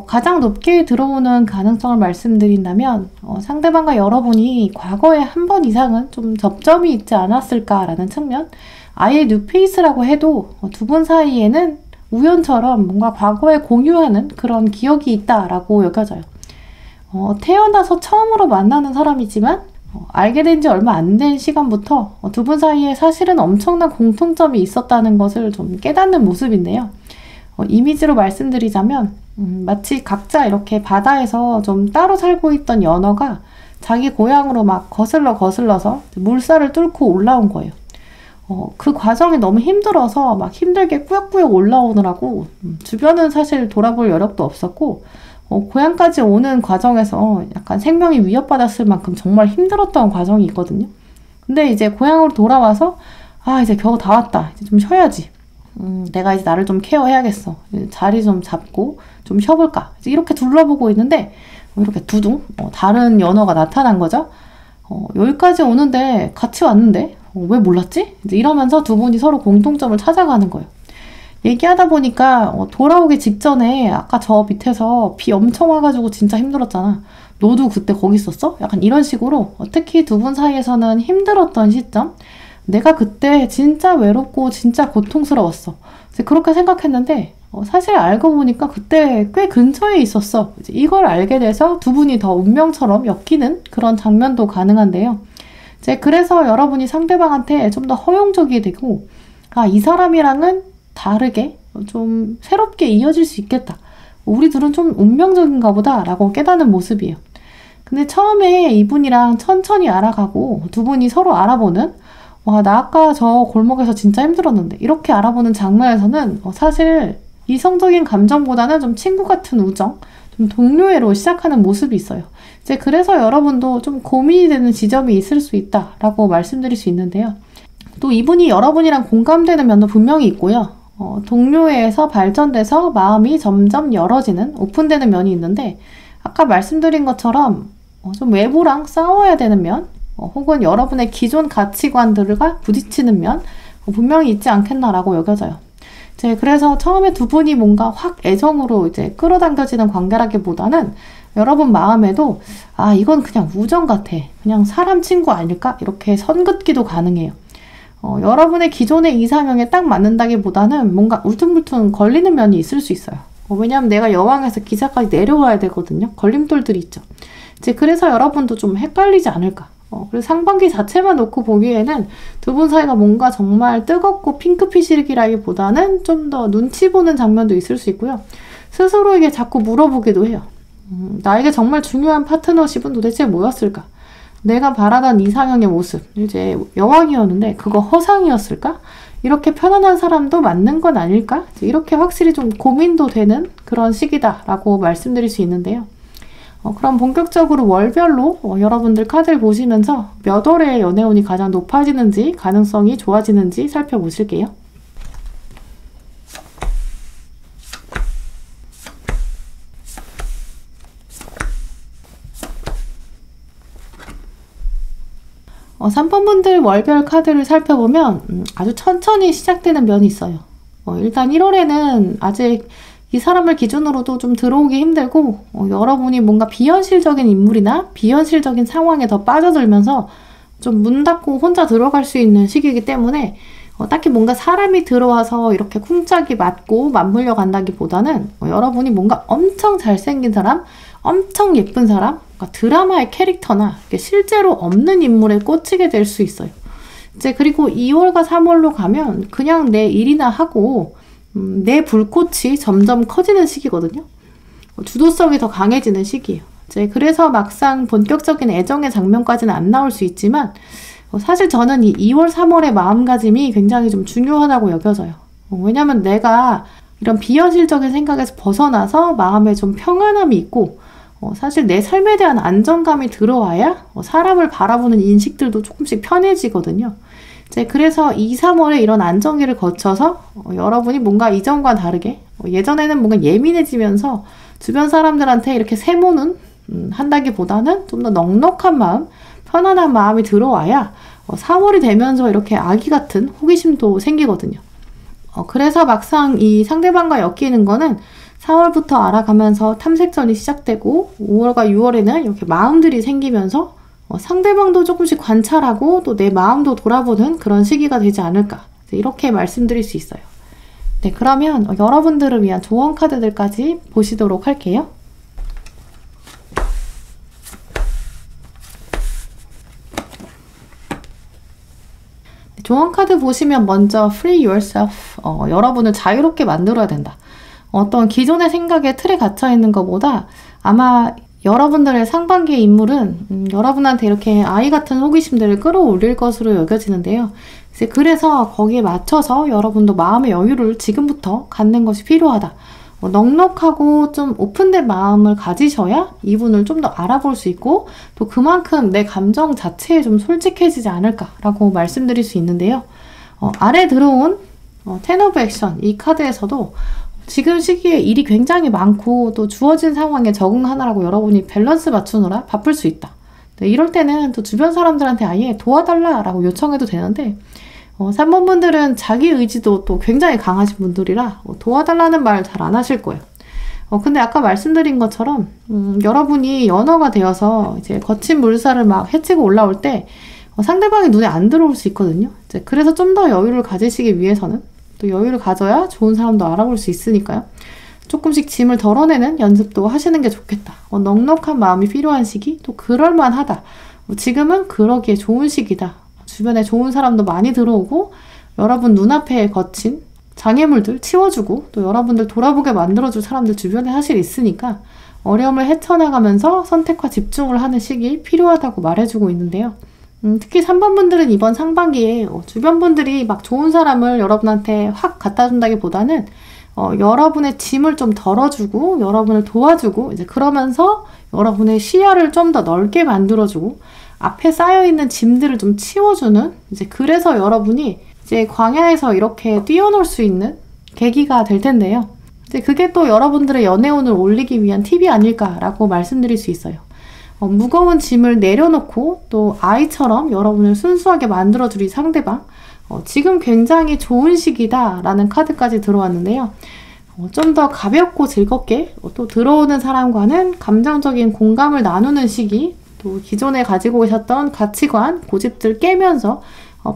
가장 높게 들어오는 가능성을 말씀드린다면 상대방과 여러분이 과거에 한 번 이상은 좀 접점이 있지 않았을까라는 측면, 아예 뉴페이스라고 해도 두 분 사이에는 우연처럼 뭔가 과거에 공유하는 그런 기억이 있다라고 여겨져요. 태어나서 처음으로 만나는 사람이지만 알게 된 지 얼마 안 된 시간부터 두 분 사이에 사실은 엄청난 공통점이 있었다는 것을 좀 깨닫는 모습인데요. 이미지로 말씀드리자면 마치 각자 이렇게 바다에서 좀 따로 살고 있던 연어가 자기 고향으로 막 거슬러서 물살을 뚫고 올라온 거예요. 그 과정이 너무 힘들어서 막 힘들게 꾸역꾸역 올라오느라고 주변은 사실 돌아볼 여력도 없었고 고향까지 오는 과정에서 약간 생명이 위협받았을 만큼 정말 힘들었던 과정이 있거든요. 근데 이제 고향으로 돌아와서 이제 겨우 다 왔다. 이제 좀 쉬어야지. 내가 이제 나를 좀 케어해야겠어. 자리 좀 잡고 좀 쉬어볼까. 이제 이렇게 둘러보고 있는데 이렇게 두둥 다른 연어가 나타난 거죠. 여기까지 오는데 같이 왔는데 왜 몰랐지? 이제 이러면서 두 분이 서로 공통점을 찾아가는 거예요. 얘기하다 보니까 돌아오기 직전에 아까 저 밑에서 비 엄청 와가지고 진짜 힘들었잖아. 너도 그때 거기 있었어? 약간 이런 식으로 특히 두 분 사이에서는 힘들었던 시점, 내가 그때 진짜 외롭고 진짜 고통스러웠어. 이제 그렇게 생각했는데 사실 알고 보니까 그때 꽤 근처에 있었어. 이제 이걸 알게 돼서 두 분이 더 운명처럼 엮이는 그런 장면도 가능한데요. 이제 그래서 여러분이 상대방한테 좀 더 허용적이 되고 이 사람이랑은 다르게 좀 새롭게 이어질 수 있겠다. 우리 둘은 좀 운명적인가 보다 라고 깨닫는 모습이에요. 근데 처음에 이분이랑 천천히 알아가고 두 분이 서로 알아보는 나 아까 저 골목에서 진짜 힘들었는데 이렇게 알아보는 장면에서는 사실 이성적인 감정보다는 좀 친구 같은 우정, 좀 동료애로 시작하는 모습이 있어요. 이제 그래서 여러분도 좀 고민이 되는 지점이 있을 수 있다라고 말씀드릴 수 있는데요. 또 이분이 여러분이랑 공감되는 면도 분명히 있고요. 동료애에서 발전돼서 마음이 점점 열어지는, 오픈되는 면이 있는데 아까 말씀드린 것처럼 좀 외부랑 싸워야 되는 면, 혹은 여러분의 기존 가치관들과 부딪히는 면 분명히 있지 않겠나라고 여겨져요. 이제 그래서 처음에 두 분이 뭔가 확 애정으로 이제 끌어당겨지는 관계라기보다는 여러분 마음에도 이건 그냥 우정 같아. 그냥 사람 친구 아닐까? 이렇게 선긋기도 가능해요. 여러분의 기존의 이상형에 딱 맞는다기보다는 뭔가 울퉁불퉁 걸리는 면이 있을 수 있어요. 왜냐하면 내가 여왕에서 기사까지 내려와야 되거든요. 걸림돌들이 있죠. 이제 그래서 여러분도 좀 헷갈리지 않을까. 그래서 상반기 자체만 놓고 보기에는 두 분 사이가 뭔가 정말 뜨겁고 핑크빛이라기보다는 좀 더 눈치 보는 장면도 있을 수 있고요. 스스로에게 자꾸 물어보기도 해요. 나에게 정말 중요한 파트너십은 도대체 뭐였을까? 내가 바라던 이상형의 모습, 이제 여왕이었는데 그거 허상이었을까? 이렇게 편안한 사람도 맞는 건 아닐까? 이렇게 확실히 좀 고민도 되는 그런 시기다라고 말씀드릴 수 있는데요. 그럼 본격적으로 월별로 여러분들 카드를 보시면서 몇 월에 연애운이 가장 높아지는지, 가능성이 좋아지는지 살펴보실게요. 어, 3번 분들 월별 카드를 살펴보면 아주 천천히 시작되는 면이 있어요. 일단 1월에는 아직 이 사람을 기준으로도 좀 들어오기 힘들고 여러분이 뭔가 비현실적인 인물이나 비현실적인 상황에 더 빠져들면서 좀 문 닫고 혼자 들어갈 수 있는 시기이기 때문에 딱히 뭔가 사람이 들어와서 이렇게 쿵짝이 맞고 맞물려 간다기보다는 여러분이 뭔가 엄청 잘생긴 사람, 엄청 예쁜 사람, 그러니까 드라마의 캐릭터나 실제로 없는 인물에 꽂히게 될 수 있어요. 이제 그리고 2월과 3월로 가면 그냥 내 일이나 하고 내 불꽃이 점점 커지는 시기거든요. 주도성이 더 강해지는 시기예요. 이제 그래서 막상 본격적인 애정의 장면까지는 안 나올 수 있지만 사실 저는 이 2월, 3월의 마음가짐이 굉장히 좀 중요하다고 여겨져요. 왜냐면 내가 이런 비현실적인 생각에서 벗어나서 마음에 좀 평안함이 있고 사실 내 삶에 대한 안정감이 들어와야 사람을 바라보는 인식들도 조금씩 편해지거든요. 이제 그래서 2, 3월에 이런 안정기를 거쳐서 여러분이 뭔가 이전과 다르게 예전에는 뭔가 예민해지면서 주변 사람들한테 이렇게 세모는 한다기보다는 좀 더 넉넉한 마음, 편안한 마음이 들어와야 4월이 되면서 이렇게 아기 같은 호기심도 생기거든요. 그래서 막상 이 상대방과 엮이는 거는 4월부터 알아가면서 탐색전이 시작되고 5월과 6월에는 이렇게 마음들이 생기면서 상대방도 조금씩 관찰하고 또 내 마음도 돌아보는 그런 시기가 되지 않을까 이렇게 말씀드릴 수 있어요. 네, 그러면 여러분들을 위한 조언 카드들까지 보시도록 할게요. 조언 카드 보시면 먼저 Free yourself, 여러분을 자유롭게 만들어야 된다. 어떤 기존의 생각에 틀에 갇혀 있는 것보다 아마 여러분들의 상반기의 인물은 여러분한테 이렇게 아이 같은 호기심들을 끌어올릴 것으로 여겨지는데요. 이제 그래서 거기에 맞춰서 여러분도 마음의 여유를 지금부터 갖는 것이 필요하다. 넉넉하고 좀 오픈된 마음을 가지셔야 이분을 좀 더 알아볼 수 있고 또 그만큼 내 감정 자체에 좀 솔직해지지 않을까라고 말씀드릴 수 있는데요. 아래 들어온 텐 오브 액션 이 카드에서도 지금 시기에 일이 굉장히 많고 또 주어진 상황에 적응하느라고 여러분이 밸런스 맞추느라 바쁠 수 있다. 네, 이럴 때는 또 주변 사람들한테 아예 도와달라라고 요청해도 되는데 3번 분들은 자기 의지도 또 굉장히 강하신 분들이라 도와달라는 말 잘 안 하실 거예요. 근데 아까 말씀드린 것처럼 여러분이 연어가 되어서 이제 거친 물살을 막 헤치고 올라올 때 상대방이 눈에 안 들어올 수 있거든요. 이제 그래서 좀 더 여유를 가지시기 위해서는 또 여유를 가져야 좋은 사람도 알아볼 수 있으니까요. 조금씩 짐을 덜어내는 연습도 하시는 게 좋겠다. 넉넉한 마음이 필요한 시기, 또 그럴만하다. 지금은 그러기에 좋은 시기다. 주변에 좋은 사람도 많이 들어오고 여러분 눈앞에 거친 장애물들 치워주고 또 여러분들 돌아보게 만들어줄 사람들 주변에 사실 있으니까 어려움을 헤쳐나가면서 선택과 집중을 하는 시기 필요하다고 말해주고 있는데요. 특히 3번 분들은 이번 상반기에 주변 분들이 막 좋은 사람을 여러분한테 확 갖다 준다기보다는 여러분의 짐을 좀 덜어주고 여러분을 도와주고 이제 그러면서 여러분의 시야를 좀 더 넓게 만들어주고 앞에 쌓여있는 짐들을 좀 치워주는 이제 그래서 여러분이 이제 광야에서 이렇게 뛰어놀 수 있는 계기가 될 텐데요. 이제 그게 또 여러분들의 연애운을 올리기 위한 팁이 아닐까라고 말씀드릴 수 있어요. 무거운 짐을 내려놓고 또 아이처럼 여러분을 순수하게 만들어줄 이 상대방 지금 굉장히 좋은 시기다라는 카드까지 들어왔는데요. 좀 더 가볍고 즐겁게 또 들어오는 사람과는 감정적인 공감을 나누는 시기 또 기존에 가지고 계셨던 가치관, 고집들 깨면서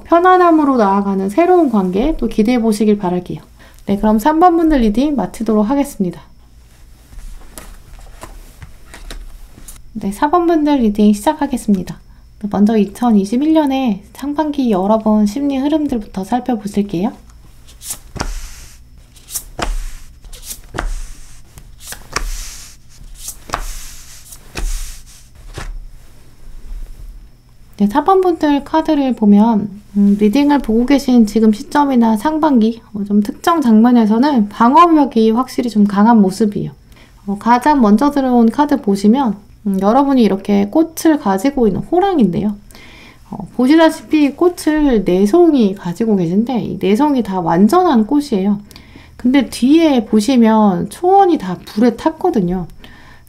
편안함으로 나아가는 새로운 관계 또 기대해 보시길 바랄게요. 네, 그럼 3번 분들 리딩 마치도록 하겠습니다. 네, 4번 분들 리딩 시작하겠습니다. 먼저 2021년에 상반기 여러분 심리 흐름들부터 살펴보실게요. 네, 4번 분들 카드를 보면 리딩을 보고 계신 지금 시점이나 상반기 좀 특정 장면에서는 방어력이 확실히 좀 강한 모습이에요. 가장 먼저 들어온 카드 보시면 여러분이 이렇게 꽃을 가지고 있는 호랑인데요. 보시다시피 꽃을 4송이 가지고 계신데 이 4송이 다 완전한 꽃이에요. 근데 뒤에 보시면 초원이 다 불에 탔거든요.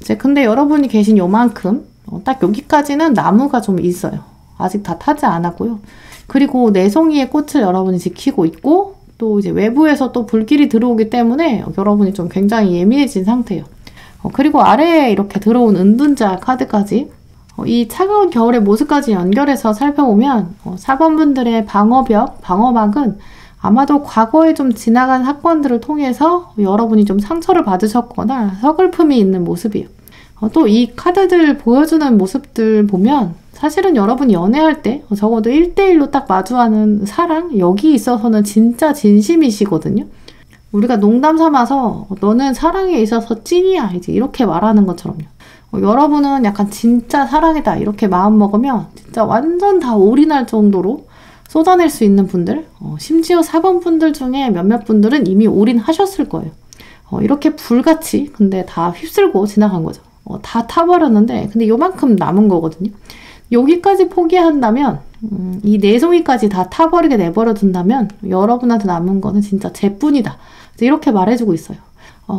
이제 근데 여러분이 계신 요만큼 딱 여기까지는 나무가 좀 있어요. 아직 다 타지 않았고요. 그리고 4송이의 꽃을 여러분이 지키고 있고 또 이제 외부에서 또 불길이 들어오기 때문에 여러분이 좀 굉장히 예민해진 상태예요. 그리고 아래에 이렇게 들어온 은둔자 카드까지 이 차가운 겨울의 모습까지 연결해서 살펴보면 4번 분들의 방어벽, 방어막은 아마도 과거에 좀 지나간 사건들을 통해서 여러분이 좀 상처를 받으셨거나 서글픔이 있는 모습이에요. 또 이 카드들 보여주는 모습들 보면 사실은 여러분이 연애할 때 적어도 1대1로 딱 마주하는 사랑, 여기 있어서는 진짜 진심이시거든요. 우리가 농담 삼아서 너는 사랑에 있어서 찐이야 이제 이렇게 말하는 것처럼요. 여러분은 약간 진짜 사랑이다 이렇게 마음 먹으면 진짜 완전 다 올인할 정도로 쏟아낼 수 있는 분들, 심지어 4번 분들 중에 몇몇 분들은 이미 올인하셨을 거예요. 이렇게 불같이 근데 다 휩쓸고 지나간 거죠. 다 타버렸는데 근데 요만큼 남은 거거든요. 여기까지 포기한다면 이 4송이까지 다 타버리게 내버려둔다면 여러분한테 남은 거는 진짜 쟤뿐이다. 이렇게 말해주고 있어요.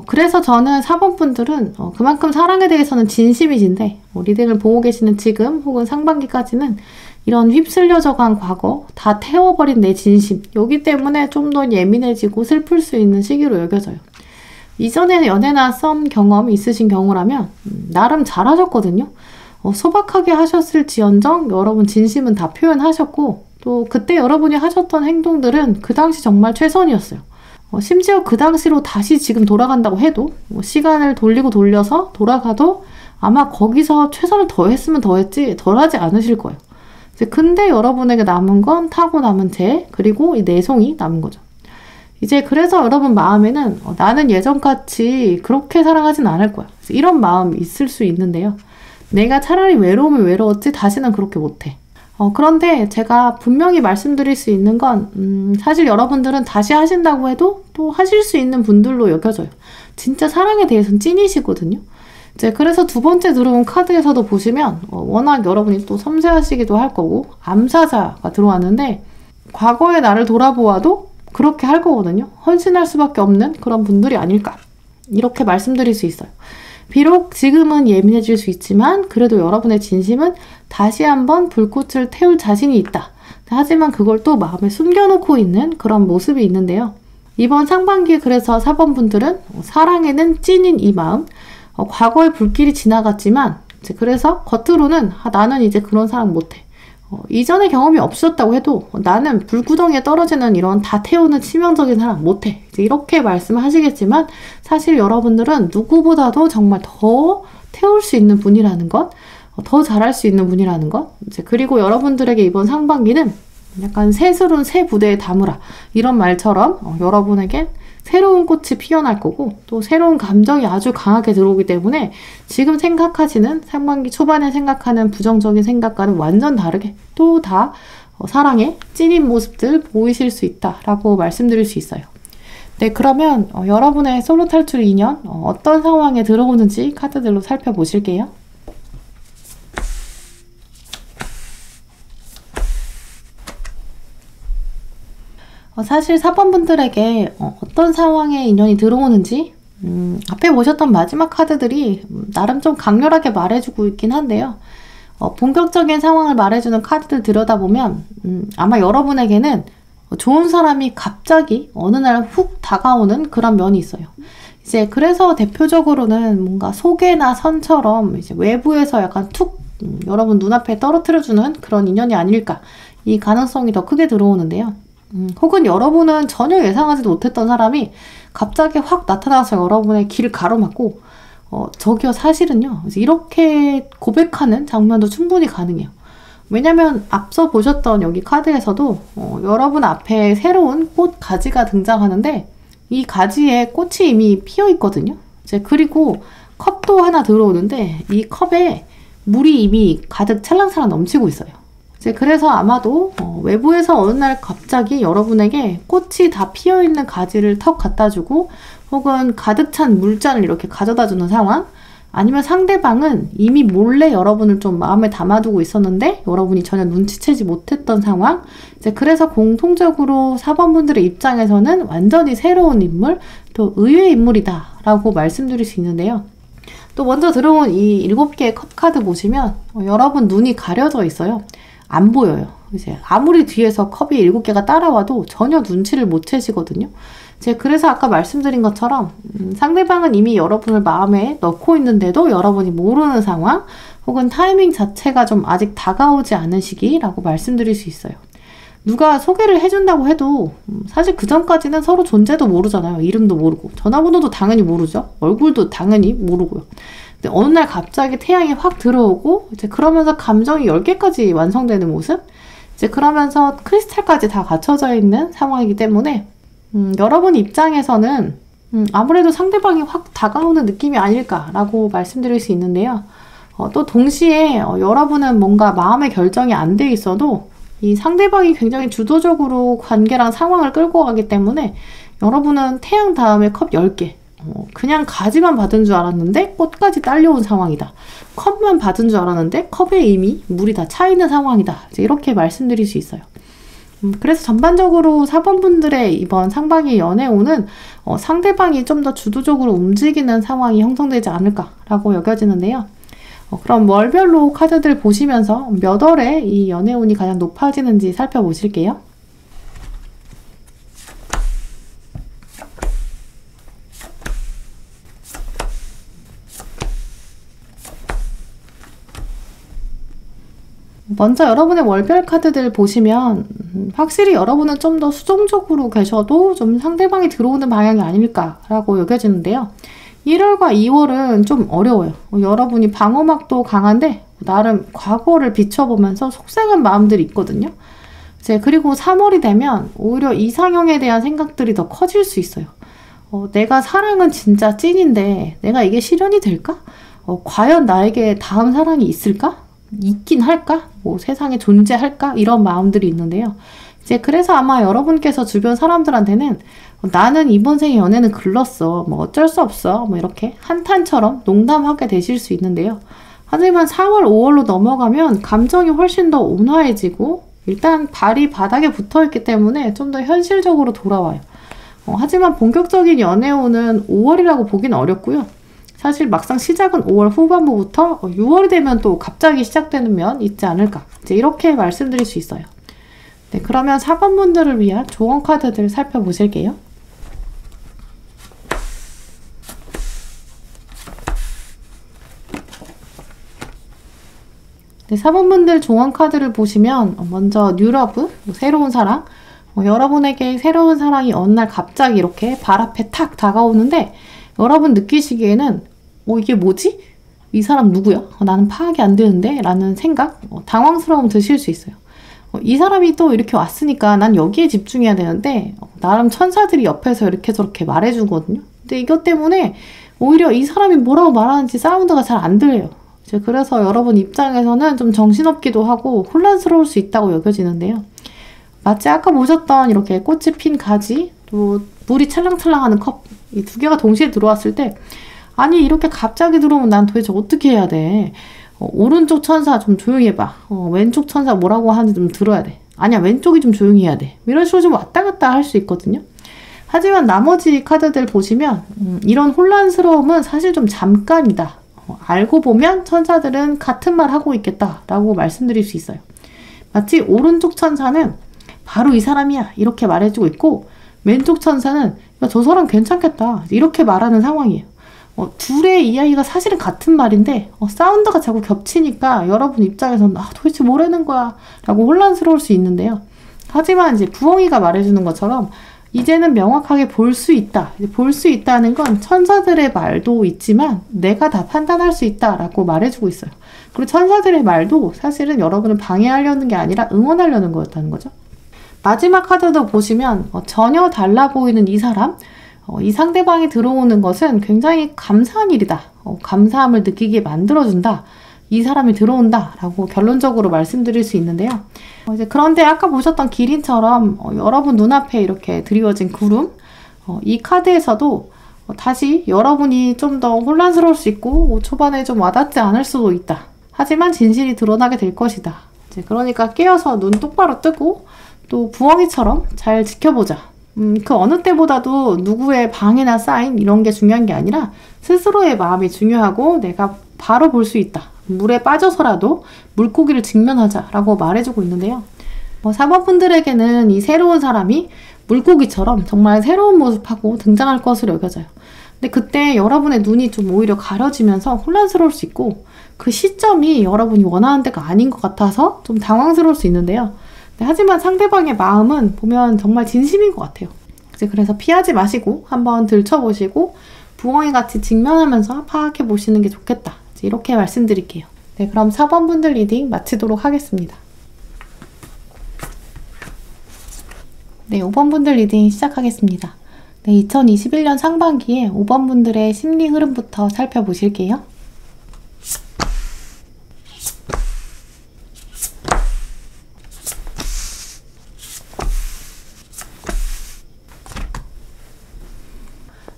그래서 저는 4번 분들은 그만큼 사랑에 대해서는 진심이신데 리딩을 보고 계시는 지금 혹은 상반기까지는 이런 휩쓸려져 간 과거 다 태워버린 내 진심 여기 때문에 좀 더 예민해지고 슬플 수 있는 시기로 여겨져요. 이전에 연애나 썸 경험 있으신 경우라면 나름 잘하셨거든요. 소박하게 하셨을지언정 여러분 진심은 다 표현하셨고 또 그때 여러분이 하셨던 행동들은 그 당시 정말 최선이었어요. 심지어 그 당시로 다시 지금 돌아간다고 해도 시간을 돌리고 돌려서 돌아가도 아마 거기서 최선을 더했으면 더했지 덜하지 않으실 거예요. 근데 여러분에게 남은 건 타고 남은 재 그리고 이 4송이 남은 거죠. 이제 그래서 여러분 마음에는 나는 예전같이 그렇게 사랑하진 않을 거야. 이런 마음이 있을 수 있는데요. 내가 차라리 외로우면 외로웠지 다시는 그렇게 못해. 그런데 제가 분명히 말씀드릴 수 있는 건 사실 여러분들은 다시 하신다고 해도 또 하실 수 있는 분들로 여겨져요. 진짜 사랑에 대해서는 찐이시거든요. 이제 그래서 두 번째 들어온 카드에서도 보시면 워낙 여러분이 또 섬세하시기도 할 거고 암사자가 들어왔는데 과거의 나를 돌아보아도 그렇게 할 거거든요. 헌신할 수밖에 없는 그런 분들이 아닐까 이렇게 말씀드릴 수 있어요. 비록 지금은 예민해질 수 있지만 그래도 여러분의 진심은 다시 한번 불꽃을 태울 자신이 있다. 하지만 그걸 또 마음에 숨겨놓고 있는 그런 모습이 있는데요. 이번 상반기에 그래서 4번 분들은 사랑에는 찐인 이 마음, 과거의 불길이 지나갔지만 그래서 겉으로는 나는 이제 그런 사람 못해. 이전에 경험이 없었다고 해도 나는 불구덩이에 떨어지는 이런 다 태우는 치명적인 사람 못해. 이렇게 말씀하시겠지만 사실 여러분들은 누구보다도 정말 더 태울 수 있는 분이라는 것, 더 잘할 수 있는 분이라는 것. 그리고 여러분들에게 이번 상반기는 약간 새술은 새 부대에 담으라 이런 말처럼 여러분에게 새로운 꽃이 피어날 거고 또 새로운 감정이 아주 강하게 들어오기 때문에 지금 생각하시는 상반기 초반에 생각하는 부정적인 생각과는 완전 다르게 또 다 사랑의 찐인 모습들 보이실 수 있다라고 말씀드릴 수 있어요. 네, 그러면 여러분의 솔로 탈출 2년 어떤 상황에 들어오는지 카드들로 살펴보실게요. 사실 4번 분들에게 어떤 상황에 인연이 들어오는지 앞에 보셨던 마지막 카드들이 나름 좀 강렬하게 말해주고 있긴 한데요. 본격적인 상황을 말해주는 카드들 들여다보면 아마 여러분에게는 좋은 사람이 갑자기 어느 날 훅 다가오는 그런 면이 있어요. 이제 그래서 대표적으로는 뭔가 소개나 선처럼 이제 외부에서 약간 툭 여러분 눈앞에 떨어뜨려주는 그런 인연이 아닐까 이 가능성이 더 크게 들어오는데요. 혹은 여러분은 전혀 예상하지도 못했던 사람이 갑자기 확 나타나서 여러분의 길을 가로막고 저기요 사실은요 이렇게 고백하는 장면도 충분히 가능해요. 왜냐면 앞서 보셨던 여기 카드에서도 여러분 앞에 새로운 꽃 가지가 등장하는데 이 가지에 꽃이 이미 피어 있거든요. 그리고 컵도 하나 들어오는데 이 컵에 물이 이미 가득 찰랑찰랑 넘치고 있어요. 그래서 아마도 외부에서 어느 날 갑자기 여러분에게 꽃이 다 피어있는 가지를 턱 갖다주고 혹은 가득 찬 물잔을 이렇게 가져다주는 상황, 아니면 상대방은 이미 몰래 여러분을 좀 마음에 담아두고 있었는데 여러분이 전혀 눈치채지 못했던 상황. 그래서 공통적으로 4번 분들의 입장에서는 완전히 새로운 인물, 또 의외의 인물이다 라고 말씀드릴 수 있는데요. 또 먼저 들어온 이 7개의 컵 카드 보시면 여러분 눈이 가려져 있어요. 안 보여요. 이제 아무리 뒤에서 컵이 7개가 따라와도 전혀 눈치를 못 채시거든요. 그래서 아까 말씀드린 것처럼 상대방은 이미 여러분을 마음에 넣고 있는데도 여러분이 모르는 상황, 혹은 타이밍 자체가 좀 아직 다가오지 않은 시기라고 말씀드릴 수 있어요. 누가 소개를 해준다고 해도 사실 그 전까지는 서로 존재도 모르잖아요. 이름도 모르고 전화번호도 당연히 모르죠. 얼굴도 당연히 모르고요. 근데 어느 날 갑자기 태양이 확 들어오고 이제 그러면서 감정이 10개까지 완성되는 모습? 이제 그러면서 크리스탈까지 다 갖춰져 있는 상황이기 때문에 여러분 입장에서는 아무래도 상대방이 확 다가오는 느낌이 아닐까라고 말씀드릴 수 있는데요. 또 동시에 여러분은 뭔가 마음의 결정이 안 돼 있어도 이 상대방이 굉장히 주도적으로 관계랑 상황을 끌고 가기 때문에 여러분은 태양 다음에 컵 10개, 그냥 가지만 받은 줄 알았는데 꽃까지 딸려온 상황이다. 컵만 받은 줄 알았는데 컵에 이미 물이 다 차 있는 상황이다. 이렇게 말씀드릴 수 있어요. 그래서 전반적으로 4번 분들의 이번 상반기 연애운은 상대방이 좀 더 주도적으로 움직이는 상황이 형성되지 않을까라고 여겨지는데요. 그럼 월별로 카드들 보시면서 몇 월에 이 연애운이 가장 높아지는지 살펴보실게요. 먼저 여러분의 월별 카드들 보시면 확실히 여러분은 좀 더 수동적으로 계셔도 좀 상대방이 들어오는 방향이 아닐까라고 여겨지는데요. 1월과 2월은 좀 어려워요. 여러분이 방어막도 강한데 나름 과거를 비춰보면서 속상한 마음들이 있거든요. 그리고 3월이 되면 오히려 이상형에 대한 생각들이 더 커질 수 있어요. 내가 사랑은 진짜 찐인데 내가 이게 실현이 될까? 과연 나에게 다음 사랑이 있을까? 있긴 할까? 뭐 세상에 존재할까? 이런 마음들이 있는데요. 이제 그래서 아마 여러분께서 주변 사람들한테는 나는 이번 생에 연애는 글렀어. 뭐 어쩔 수 없어. 뭐 이렇게 한탄처럼 농담하게 되실 수 있는데요. 하지만 4월, 5월로 넘어가면 감정이 훨씬 더 온화해지고 일단 발이 바닥에 붙어있기 때문에 좀 더 현실적으로 돌아와요. 하지만 본격적인 연애운은 5월이라고 보기는 어렵고요. 사실 막상 시작은 5월 후반부부터 6월이 되면 또 갑자기 시작되는 면 있지 않을까. 이제 이렇게 말씀드릴 수 있어요. 네, 그러면 4번 분들을 위한 조언 카드들 살펴보실게요. 네, 4번 분들 조언 카드를 보시면 먼저 뉴러브, 새로운 사랑, 여러분에게 새로운 사랑이 어느 날 갑자기 이렇게 발 앞에 탁 다가오는데 여러분 느끼시기에는 이게 뭐지? 이 사람 누구야? 나는 파악이 안 되는데? 라는 생각, 당황스러움 드실 수 있어요. 이 사람이 또 이렇게 왔으니까 난 여기에 집중해야 되는데 나름 천사들이 옆에서 이렇게 저렇게 말해주거든요. 근데 이것 때문에 오히려 이 사람이 뭐라고 말하는지 사운드가 잘 안 들려요. 그래서 여러분 입장에서는 좀 정신없기도 하고 혼란스러울 수 있다고 여겨지는데요. 마치 아까 보셨던 이렇게 꽃이 핀 가지, 또 물이 찰랑찰랑하는 컵, 이 두 개가 동시에 들어왔을 때 아니 이렇게 갑자기 들어오면 난 도대체 어떻게 해야 돼? 오른쪽 천사 좀 조용히 해봐. 왼쪽 천사 뭐라고 하는지 좀 들어야 돼. 아니야 왼쪽이 좀 조용히 해야 돼. 이런 식으로 좀 왔다 갔다 할 수 있거든요. 하지만 나머지 카드들 보시면 이런 혼란스러움은 사실 좀 잠깐이다. 알고 보면 천사들은 같은 말 하고 있겠다라고 말씀드릴 수 있어요. 마치 오른쪽 천사는 바로 이 사람이야 이렇게 말해주고 있고 왼쪽 천사는 야, 저 사람 괜찮겠다 이렇게 말하는 상황이에요. 둘의 이야기가 사실은 같은 말인데 사운드가 자꾸 겹치니까 여러분 입장에서는 도대체 뭐라는 거야 라고 혼란스러울 수 있는데요. 하지만 이제 부엉이가 말해주는 것처럼 이제는 명확하게 볼 수 있다. 볼 수 있다는 건 천사들의 말도 있지만 내가 다 판단할 수 있다라고 말해주고 있어요. 그리고 천사들의 말도 사실은 여러분을 방해하려는 게 아니라 응원하려는 거였다는 거죠. 마지막 카드도 보시면 전혀 달라 보이는 이 사람, 이 상대방이 들어오는 것은 굉장히 감사한 일이다. 감사함을 느끼게 만들어준다. 이 사람이 들어온다 라고 결론적으로 말씀드릴 수 있는데요. 이제 그런데 아까 보셨던 기린처럼 여러분 눈앞에 이렇게 드리워진 구름, 이 카드에서도 다시 여러분이 좀 더 혼란스러울 수 있고 초반에 좀 와닿지 않을 수도 있다. 하지만 진실이 드러나게 될 것이다. 이제 그러니까 깨어서 눈 똑바로 뜨고 또 부엉이처럼 잘 지켜보자. 그 어느 때보다도 누구의 방해나 사인 이런 게 중요한 게 아니라 스스로의 마음이 중요하고 내가 바로 볼 수 있다. 물에 빠져서라도 물고기를 직면하자라고 말해주고 있는데요. 4번 분들에게는 이 새로운 사람이 물고기처럼 정말 새로운 모습하고 등장할 것으로 여겨져요. 근데 그때 여러분의 눈이 좀 오히려 가려지면서 혼란스러울 수 있고 그 시점이 여러분이 원하는 데가 아닌 것 같아서 좀 당황스러울 수 있는데요. 하지만 상대방의 마음은 보면 정말 진심인 것 같아요. 그래서 피하지 마시고 한번 들춰보시고 부엉이같이 직면하면서 파악해 보시는 게 좋겠다. 이렇게 말씀드릴게요. 네, 그럼 4번 분들 리딩 마치도록 하겠습니다. 네, 5번 분들 리딩 시작하겠습니다. 네, 2021년 상반기에 5번 분들의 심리 흐름부터 살펴보실게요.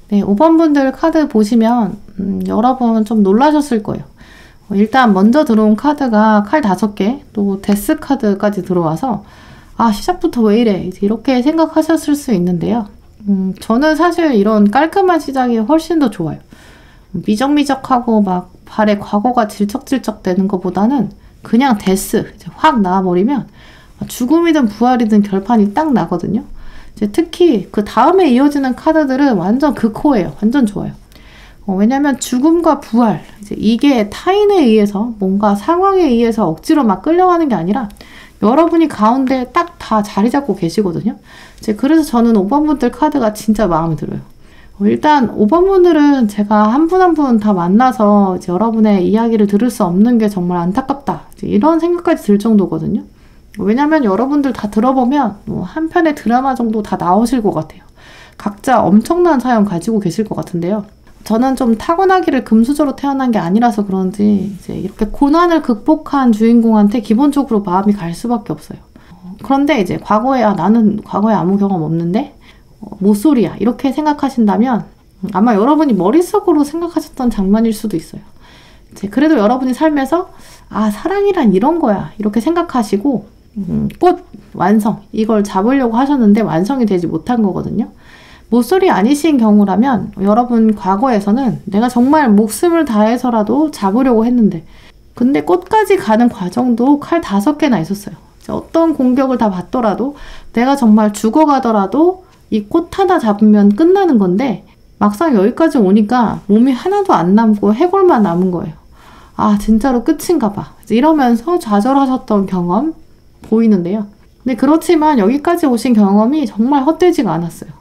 네, 5번 분들 카드 보시면 여러분 좀 놀라셨을 거예요. 일단 먼저 들어온 카드가 칼 5개, 또 데스 카드까지 들어와서 시작부터 왜 이래? 이렇게 생각하셨을 수 있는데요. 저는 사실 이런 깔끔한 시작이 훨씬 더 좋아요. 미적미적하고 막 발에 과거가 질척질척 되는 것보다는 그냥 데스, 확 나와버리면 죽음이든 부활이든 결판이 딱 나거든요. 특히 그 다음에 이어지는 카드들은 완전 극호예요. 완전 좋아요. 왜냐면 죽음과 부활, 이게 타인에 의해서 뭔가 상황에 의해서 억지로 막 끌려가는 게 아니라 여러분이 가운데 딱 다 자리 잡고 계시거든요. 그래서 저는 5번 분들 카드가 진짜 마음에 들어요. 일단 5번 분들은 제가 한 분 한 분 다 만나서 여러분의 이야기를 들을 수 없는 게 정말 안타깝다. 이런 생각까지 들 정도거든요. 왜냐면 여러분들 다 들어보면 한 편의 드라마 정도 다 나오실 것 같아요. 각자 엄청난 사연 가지고 계실 것 같은데요. 저는 좀 타고나기를 금수저로 태어난 게 아니라서 그런지 이제 이렇게 고난을 극복한 주인공한테 기본적으로 마음이 갈 수밖에 없어요. 그런데 이제 과거에 나는 과거에 아무 경험 없는데 모쏠이야 이렇게 생각하신다면 아마 여러분이 머릿속으로 생각하셨던 장면일 수도 있어요. 이제 그래도 여러분이 삶에서 사랑이란 이런 거야 이렇게 생각하시고 꽃 완성 이걸 잡으려고 하셨는데 완성이 되지 못한 거거든요. 모쏠이 아니신 경우라면 여러분 과거에서는 내가 정말 목숨을 다해서라도 잡으려고 했는데 근데 꽃까지 가는 과정도 칼 5개나 있었어요. 어떤 공격을 다 받더라도 내가 정말 죽어가더라도 이 꽃 하나 잡으면 끝나는 건데 막상 여기까지 오니까 몸이 하나도 안 남고 해골만 남은 거예요. 진짜로 끝인가 봐. 이러면서 좌절하셨던 경험 보이는데요. 근데 그렇지만 여기까지 오신 경험이 정말 헛되지가 않았어요.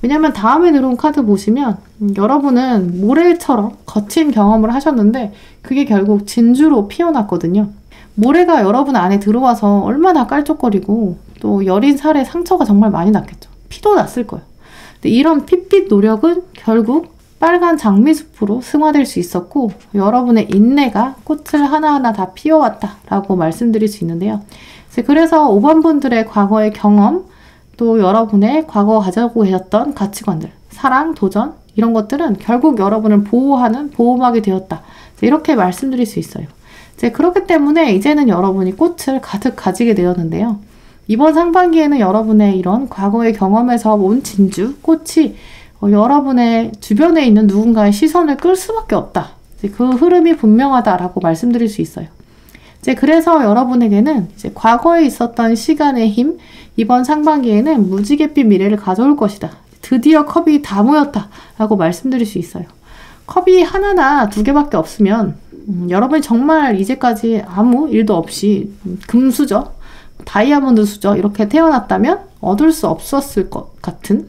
왜냐면 다음에 들어온 카드 보시면 여러분은 모래처럼 거친 경험을 하셨는데 그게 결국 진주로 피어났거든요. 모래가 여러분 안에 들어와서 얼마나 깔쪽거리고 또 여린 살에 상처가 정말 많이 났겠죠. 피도 났을 거예요. 근데 이런 핏빛 노력은 결국 빨간 장미숲으로 승화될 수 있었고 여러분의 인내가 꽃을 하나하나 다 피워왔다 라고 말씀드릴 수 있는데요. 그래서 5번 분들의 과거의 경험 또 여러분의 과거 가지고 계셨던 가치관들, 사랑, 도전 이런 것들은 결국 여러분을 보호하는 보호막이 되었다. 이렇게 말씀드릴 수 있어요. 그렇기 때문에 이제는 여러분이 꽃을 가득 가지게 되었는데요. 이번 상반기에는 여러분의 이런 과거의 경험에서 온 진주, 꽃이 여러분의 주변에 있는 누군가의 시선을 끌 수밖에 없다. 그 흐름이 분명하다라고 말씀드릴 수 있어요. 그래서 여러분에게는 과거에 있었던 시간의 힘, 이번 상반기에는 무지갯빛 미래를 가져올 것이다. 드디어 컵이 다 모였다 라고 말씀드릴 수 있어요. 컵이 하나나 2개밖에 없으면 여러분이 정말 이제까지 아무 일도 없이 금수저, 다이아몬드 수저 이렇게 태어났다면 얻을 수 없었을 것 같은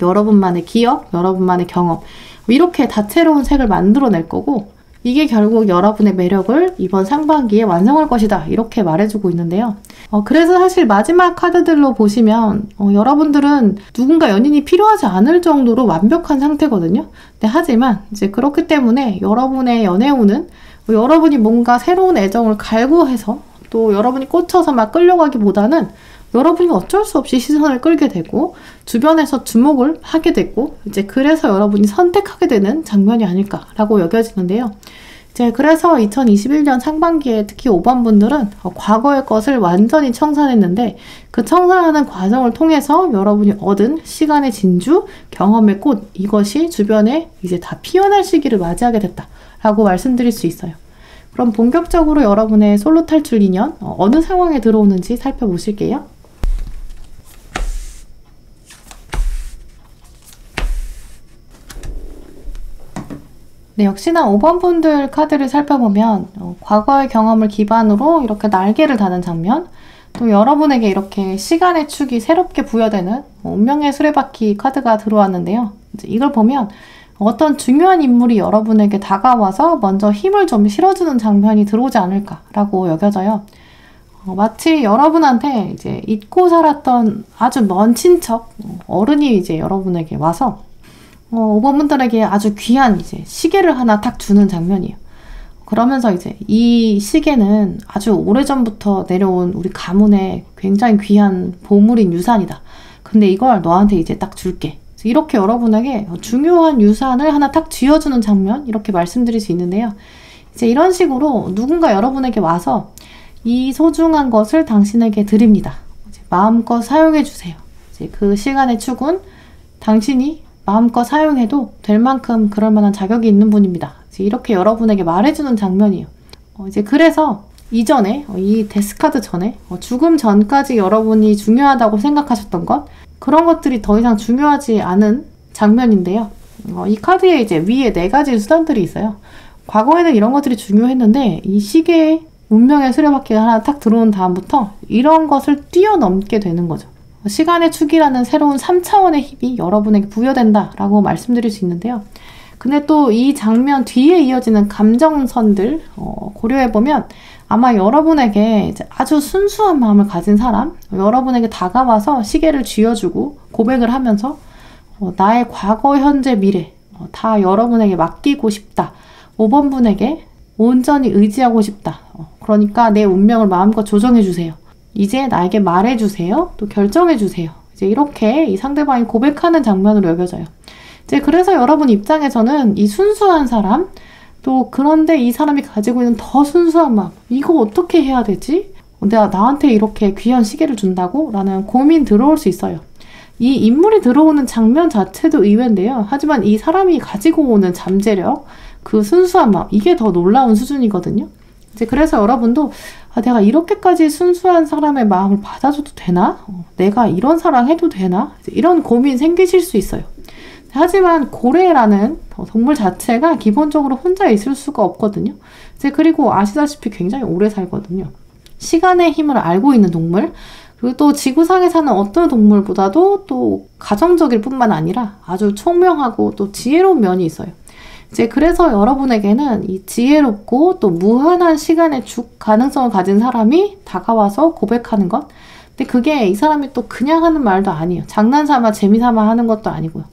여러분만의 기억, 여러분만의 경험 이렇게 다채로운 색을 만들어낼 거고 이게 결국 여러분의 매력을 이번 상반기에 완성할 것이다 이렇게 말해주고 있는데요. 그래서 사실 마지막 카드들로 보시면 여러분들은 누군가 연인이 필요하지 않을 정도로 완벽한 상태거든요. 하지만 이제 그렇기 때문에 여러분의 연애운은 여러분이 뭔가 새로운 애정을 갈구해서 또 여러분이 꽂혀서 막 끌려가기보다는 여러분이 어쩔 수 없이 시선을 끌게 되고 주변에서 주목을 하게 되고 그래서 여러분이 선택하게 되는 장면이 아닐까라고 여겨지는데요. 그래서 2021년 상반기에 특히 5번 분들은 과거의 것을 완전히 청산했는데 그 청산하는 과정을 통해서 여러분이 얻은 시간의 진주, 경험의 꽃 이것이 주변에 이제 다 피어날 시기를 맞이하게 됐다라고 말씀드릴 수 있어요. 그럼 본격적으로 여러분의 솔로 탈출 인연 어느 상황에 들어오는지 살펴보실게요. 네, 역시나 5번 분들 카드를 살펴보면 과거의 경험을 기반으로 이렇게 날개를 다는 장면 또 여러분에게 이렇게 시간의 축이 새롭게 부여되는 운명의 수레바퀴 카드가 들어왔는데요. 이걸 보면 어떤 중요한 인물이 여러분에게 다가와서 먼저 힘을 좀 실어주는 장면이 들어오지 않을까라고 여겨져요. 마치 여러분한테 이제 잊고 살았던 아주 먼 친척, 어른이 이제 여러분에게 와서 5번 분들에게 아주 귀한 이제 시계를 하나 딱 주는 장면이에요. 그러면서 이제 이 시계는 아주 오래전부터 내려온 우리 가문의 굉장히 귀한 보물인 유산이다. 근데 이걸 너한테 이제 딱 줄게. 이렇게 여러분에게 중요한 유산을 하나 딱 쥐어주는 장면 이렇게 말씀드릴 수 있는데요. 이제 이런 식으로 누군가 여러분에게 와서 이 소중한 것을 당신에게 드립니다. 마음껏 사용해 주세요. 이제 그 시간의 축은 당신이 마음껏 사용해도 될 만큼 그럴 만한 자격이 있는 분입니다. 이렇게 여러분에게 말해주는 장면이에요. 이제 그래서 이전에 이 데스카드 전에 죽음 전까지 여러분이 중요하다고 생각하셨던 것 그런 것들이 더 이상 중요하지 않은 장면인데요. 이 카드에 이제 위에 4가지 수단들이 있어요. 과거에는 이런 것들이 중요했는데 이 시계에 운명의 수레바퀴가 하나 딱 들어온 다음부터 이런 것을 뛰어넘게 되는 거죠. 시간의 축이라는 새로운 3차원의 힘이 여러분에게 부여된다라고 말씀드릴 수 있는데요. 근데 또 이 장면 뒤에 이어지는 감정선들 고려해보면 아마 여러분에게 이제 아주 순수한 마음을 가진 사람, 여러분에게 다가와서 시계를 쥐어주고 고백을 하면서 나의 과거, 현재, 미래 다 여러분에게 맡기고 싶다. 5번 분에게 온전히 의지하고 싶다. 그러니까 내 운명을 마음껏 조정해주세요. 이제 나에게 말해주세요. 또 결정해주세요. 이제 이렇게 이 상대방이 고백하는 장면으로 여겨져요. 이제 그래서 여러분 입장에서는 이 순수한 사람, 또 그런데 이 사람이 가지고 있는 더 순수한 마음, 이거 어떻게 해야 되지? 내가 나한테 이렇게 귀한 시계를 준다고? 라는 고민 들어올 수 있어요. 이 인물이 들어오는 장면 자체도 의외인데요. 하지만 이 사람이 가지고 오는 잠재력, 그 순수한 마음, 이게 더 놀라운 수준이거든요. 이제 그래서 여러분도 내가 이렇게까지 순수한 사람의 마음을 받아줘도 되나? 내가 이런 사랑 해도 되나? 이런 고민 생기실 수 있어요. 하지만 고래라는 동물 자체가 기본적으로 혼자 있을 수가 없거든요. 이제 그리고 아시다시피 굉장히 오래 살거든요. 시간의 힘을 알고 있는 동물, 그리고 또 지구상에 사는 어떤 동물보다도 또 가정적일 뿐만 아니라 아주 총명하고 또 지혜로운 면이 있어요. 이제 그래서 여러분에게는 이 지혜롭고 또 무한한 시간의 쭉 가능성을 가진 사람이 다가와서 고백하는 것. 근데 그게 이 사람이 또 그냥 하는 말도 아니에요. 장난삼아 재미삼아 하는 것도 아니고요.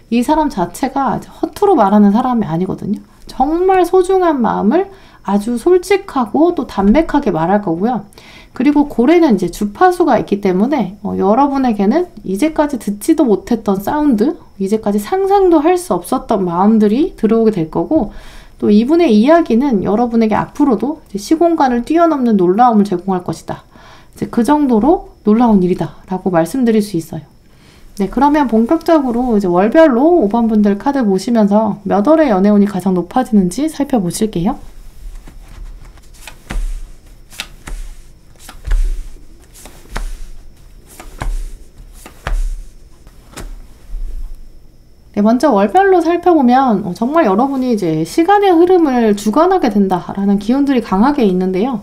이 사람 자체가 허투루 말하는 사람이 아니거든요. 정말 소중한 마음을 아주 솔직하고 또 담백하게 말할 거고요. 그리고 고래는 이제 주파수가 있기 때문에 여러분에게는 이제까지 듣지도 못했던 사운드, 이제까지 상상도 할 수 없었던 마음들이 들어오게 될 거고, 또 이분의 이야기는 여러분에게 앞으로도 이제 시공간을 뛰어넘는 놀라움을 제공할 것이다. 이제 그 정도로 놀라운 일이다 라고 말씀드릴 수 있어요. 네, 그러면 본격적으로 이제 월별로 5번 분들 카드 보시면서 몇 월의 연애운이 가장 높아지는지 살펴보실게요. 네, 먼저 월별로 살펴보면 정말 여러분이 이제 시간의 흐름을 주관하게 된다라는 기운들이 강하게 있는데요.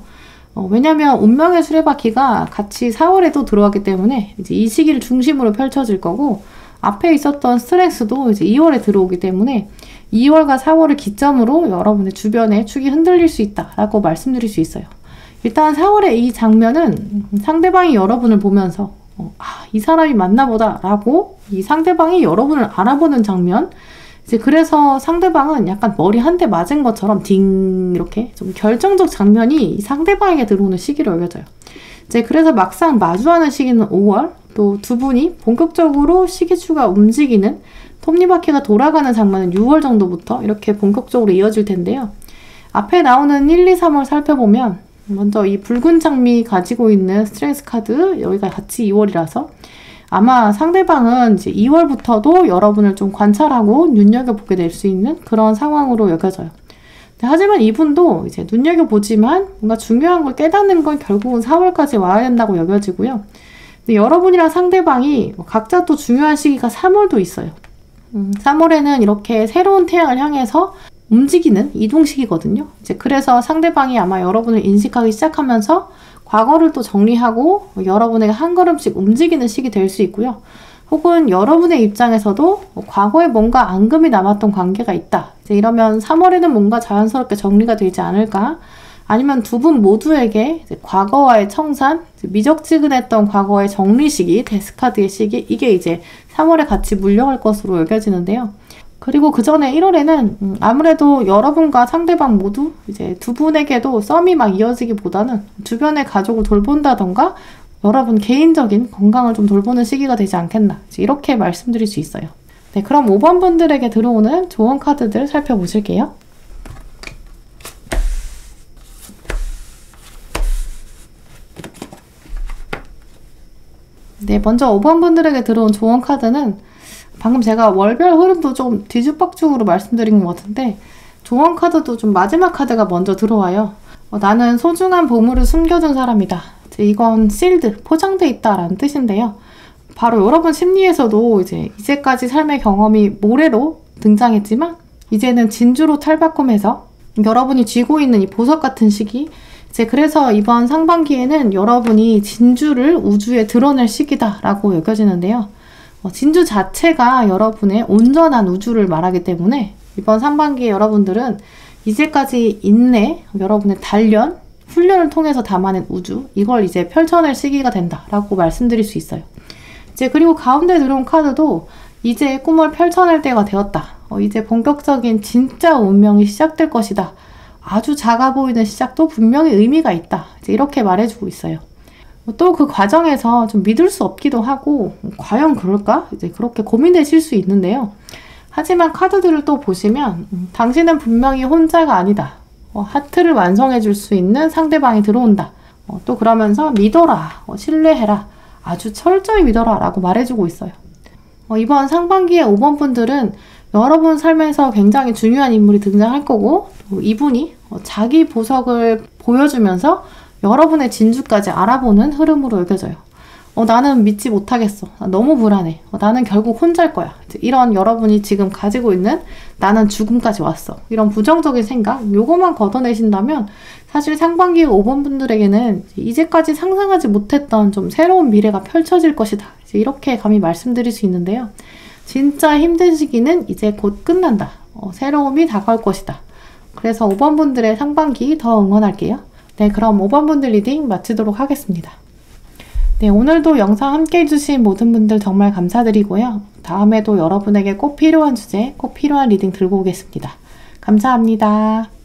왜냐면 운명의 수레바퀴가 같이 4월에 또 들어왔기 때문에 이제 이 시기를 중심으로 펼쳐질 거고, 앞에 있었던 스트레스도 이제 2월에 들어오기 때문에 2월과 4월을 기점으로 여러분의 주변의 축이 흔들릴 수 있다라고 말씀드릴 수 있어요. 일단 4월의 이 장면은 상대방이 여러분을 보면서 이 사람이 맞나 보다 라고 이 상대방이 여러분을 알아보는 장면. 이제 그래서 상대방은 약간 머리 한 대 맞은 것처럼 딩 이렇게 좀 결정적 장면이 이 상대방에게 들어오는 시기로 여겨져요. 이제 그래서 막상 마주하는 시기는 5월, 또 두 분이 본격적으로 시계추가 움직이는 톱니바퀴가 돌아가는 장면은 6월 정도부터 이렇게 본격적으로 이어질 텐데요. 앞에 나오는 1, 2, 3월 살펴보면 먼저 이 붉은 장미 가지고 있는 스트레스 카드, 여기가 같이 2월이라서 아마 상대방은 이제 2월부터도 여러분을 좀 관찰하고 눈여겨보게 될 수 있는 그런 상황으로 여겨져요. 하지만 이분도 이제 눈여겨보지만 뭔가 중요한 걸 깨닫는 건 결국은 4월까지 와야 된다고 여겨지고요. 근데 여러분이랑 상대방이 각자 또 중요한 시기가 3월도 있어요. 3월에는 이렇게 새로운 태양을 향해서 움직이는 이동 시기거든요. 이제 그래서 상대방이 아마 여러분을 인식하기 시작하면서 과거를 또 정리하고 여러분에게 한 걸음씩 움직이는 시기 될 수 있고요. 혹은 여러분의 입장에서도 과거에 뭔가 앙금이 남았던 관계가 있다. 이제 이러면 3월에는 뭔가 자연스럽게 정리가 되지 않을까? 아니면 두 분 모두에게 이제 과거와의 청산, 미적지근했던 과거의 정리 시기, 데스카드의 시기, 이게 이제 3월에 같이 물려갈 것으로 여겨지는데요. 그리고 그 전에 1월에는 아무래도 여러분과 상대방 모두 이제 두 분에게도 썸이 막 이어지기보다는 주변의 가족을 돌본다던가 여러분 개인적인 건강을 좀 돌보는 시기가 되지 않겠나, 이렇게 말씀드릴 수 있어요. 네, 그럼 5번 분들에게 들어오는 조언 카드들 살펴보실게요. 네, 먼저 5번 분들에게 들어온 조언 카드는 방금 제가 월별 흐름도 좀 뒤죽박죽으로 말씀드린 것 같은데 조언 카드도 좀 마지막 카드가 먼저 들어와요. 나는 소중한 보물을 숨겨둔 사람이다. 이건 실드, 포장돼 있다라는 뜻인데요. 바로 여러분 심리에서도 이제까지 삶의 경험이 모래로 등장했지만 이제는 진주로 탈바꿈해서 여러분이 쥐고 있는 이 보석 같은 시기, 그래서 이번 상반기에는 여러분이 진주를 우주에 드러낼 시기다라고 여겨지는데요. 진주 자체가 여러분의 온전한 우주를 말하기 때문에 이번 상반기에 여러분들은 이제까지 인내, 여러분의 단련, 훈련을 통해서 담아낸 우주, 이걸 이제 펼쳐낼 시기가 된다라고 말씀드릴 수 있어요. 그리고 가운데 들어온 카드도 이제 꿈을 펼쳐낼 때가 되었다. 이제 본격적인 진짜 운명이 시작될 것이다. 아주 작아 보이는 시작도 분명히 의미가 있다. 이제 이렇게 말해주고 있어요. 또 그 과정에서 좀 믿을 수 없기도 하고 과연 그럴까? 이제 그렇게 고민되실 수 있는데요. 하지만 카드들을 또 보시면 당신은 분명히 혼자가 아니다. 하트를 완성해 줄 수 있는 상대방이 들어온다. 또 그러면서 믿어라. 신뢰해라. 아주 철저히 믿어라 라고 말해주고 있어요. 이번 상반기에 5번 분들은 여러분 삶에서 굉장히 중요한 인물이 등장할 거고 이분이 자기 보석을 보여주면서 여러분의 진주까지 알아보는 흐름으로 여겨져요. 나는 믿지 못하겠어. 너무 불안해. 나는 결국 혼자일 거야. 이런 여러분이 지금 가지고 있는 나는 죽음까지 왔어. 이런 부정적인 생각, 요거만 걷어내신다면 사실 상반기 5번 분들에게는 이제까지 상상하지 못했던 좀 새로운 미래가 펼쳐질 것이다. 이렇게 감히 말씀드릴 수 있는데요. 진짜 힘든 시기는 이제 곧 끝난다. 새로움이 다가올 것이다. 그래서 5번 분들의 상반기 더 응원할게요. 네, 그럼 5번 분들 리딩 마치도록 하겠습니다. 네, 오늘도 영상 함께 해주신 모든 분들 정말 감사드리고요. 다음에도 여러분에게 꼭 필요한 주제, 꼭 필요한 리딩 들고 오겠습니다. 감사합니다.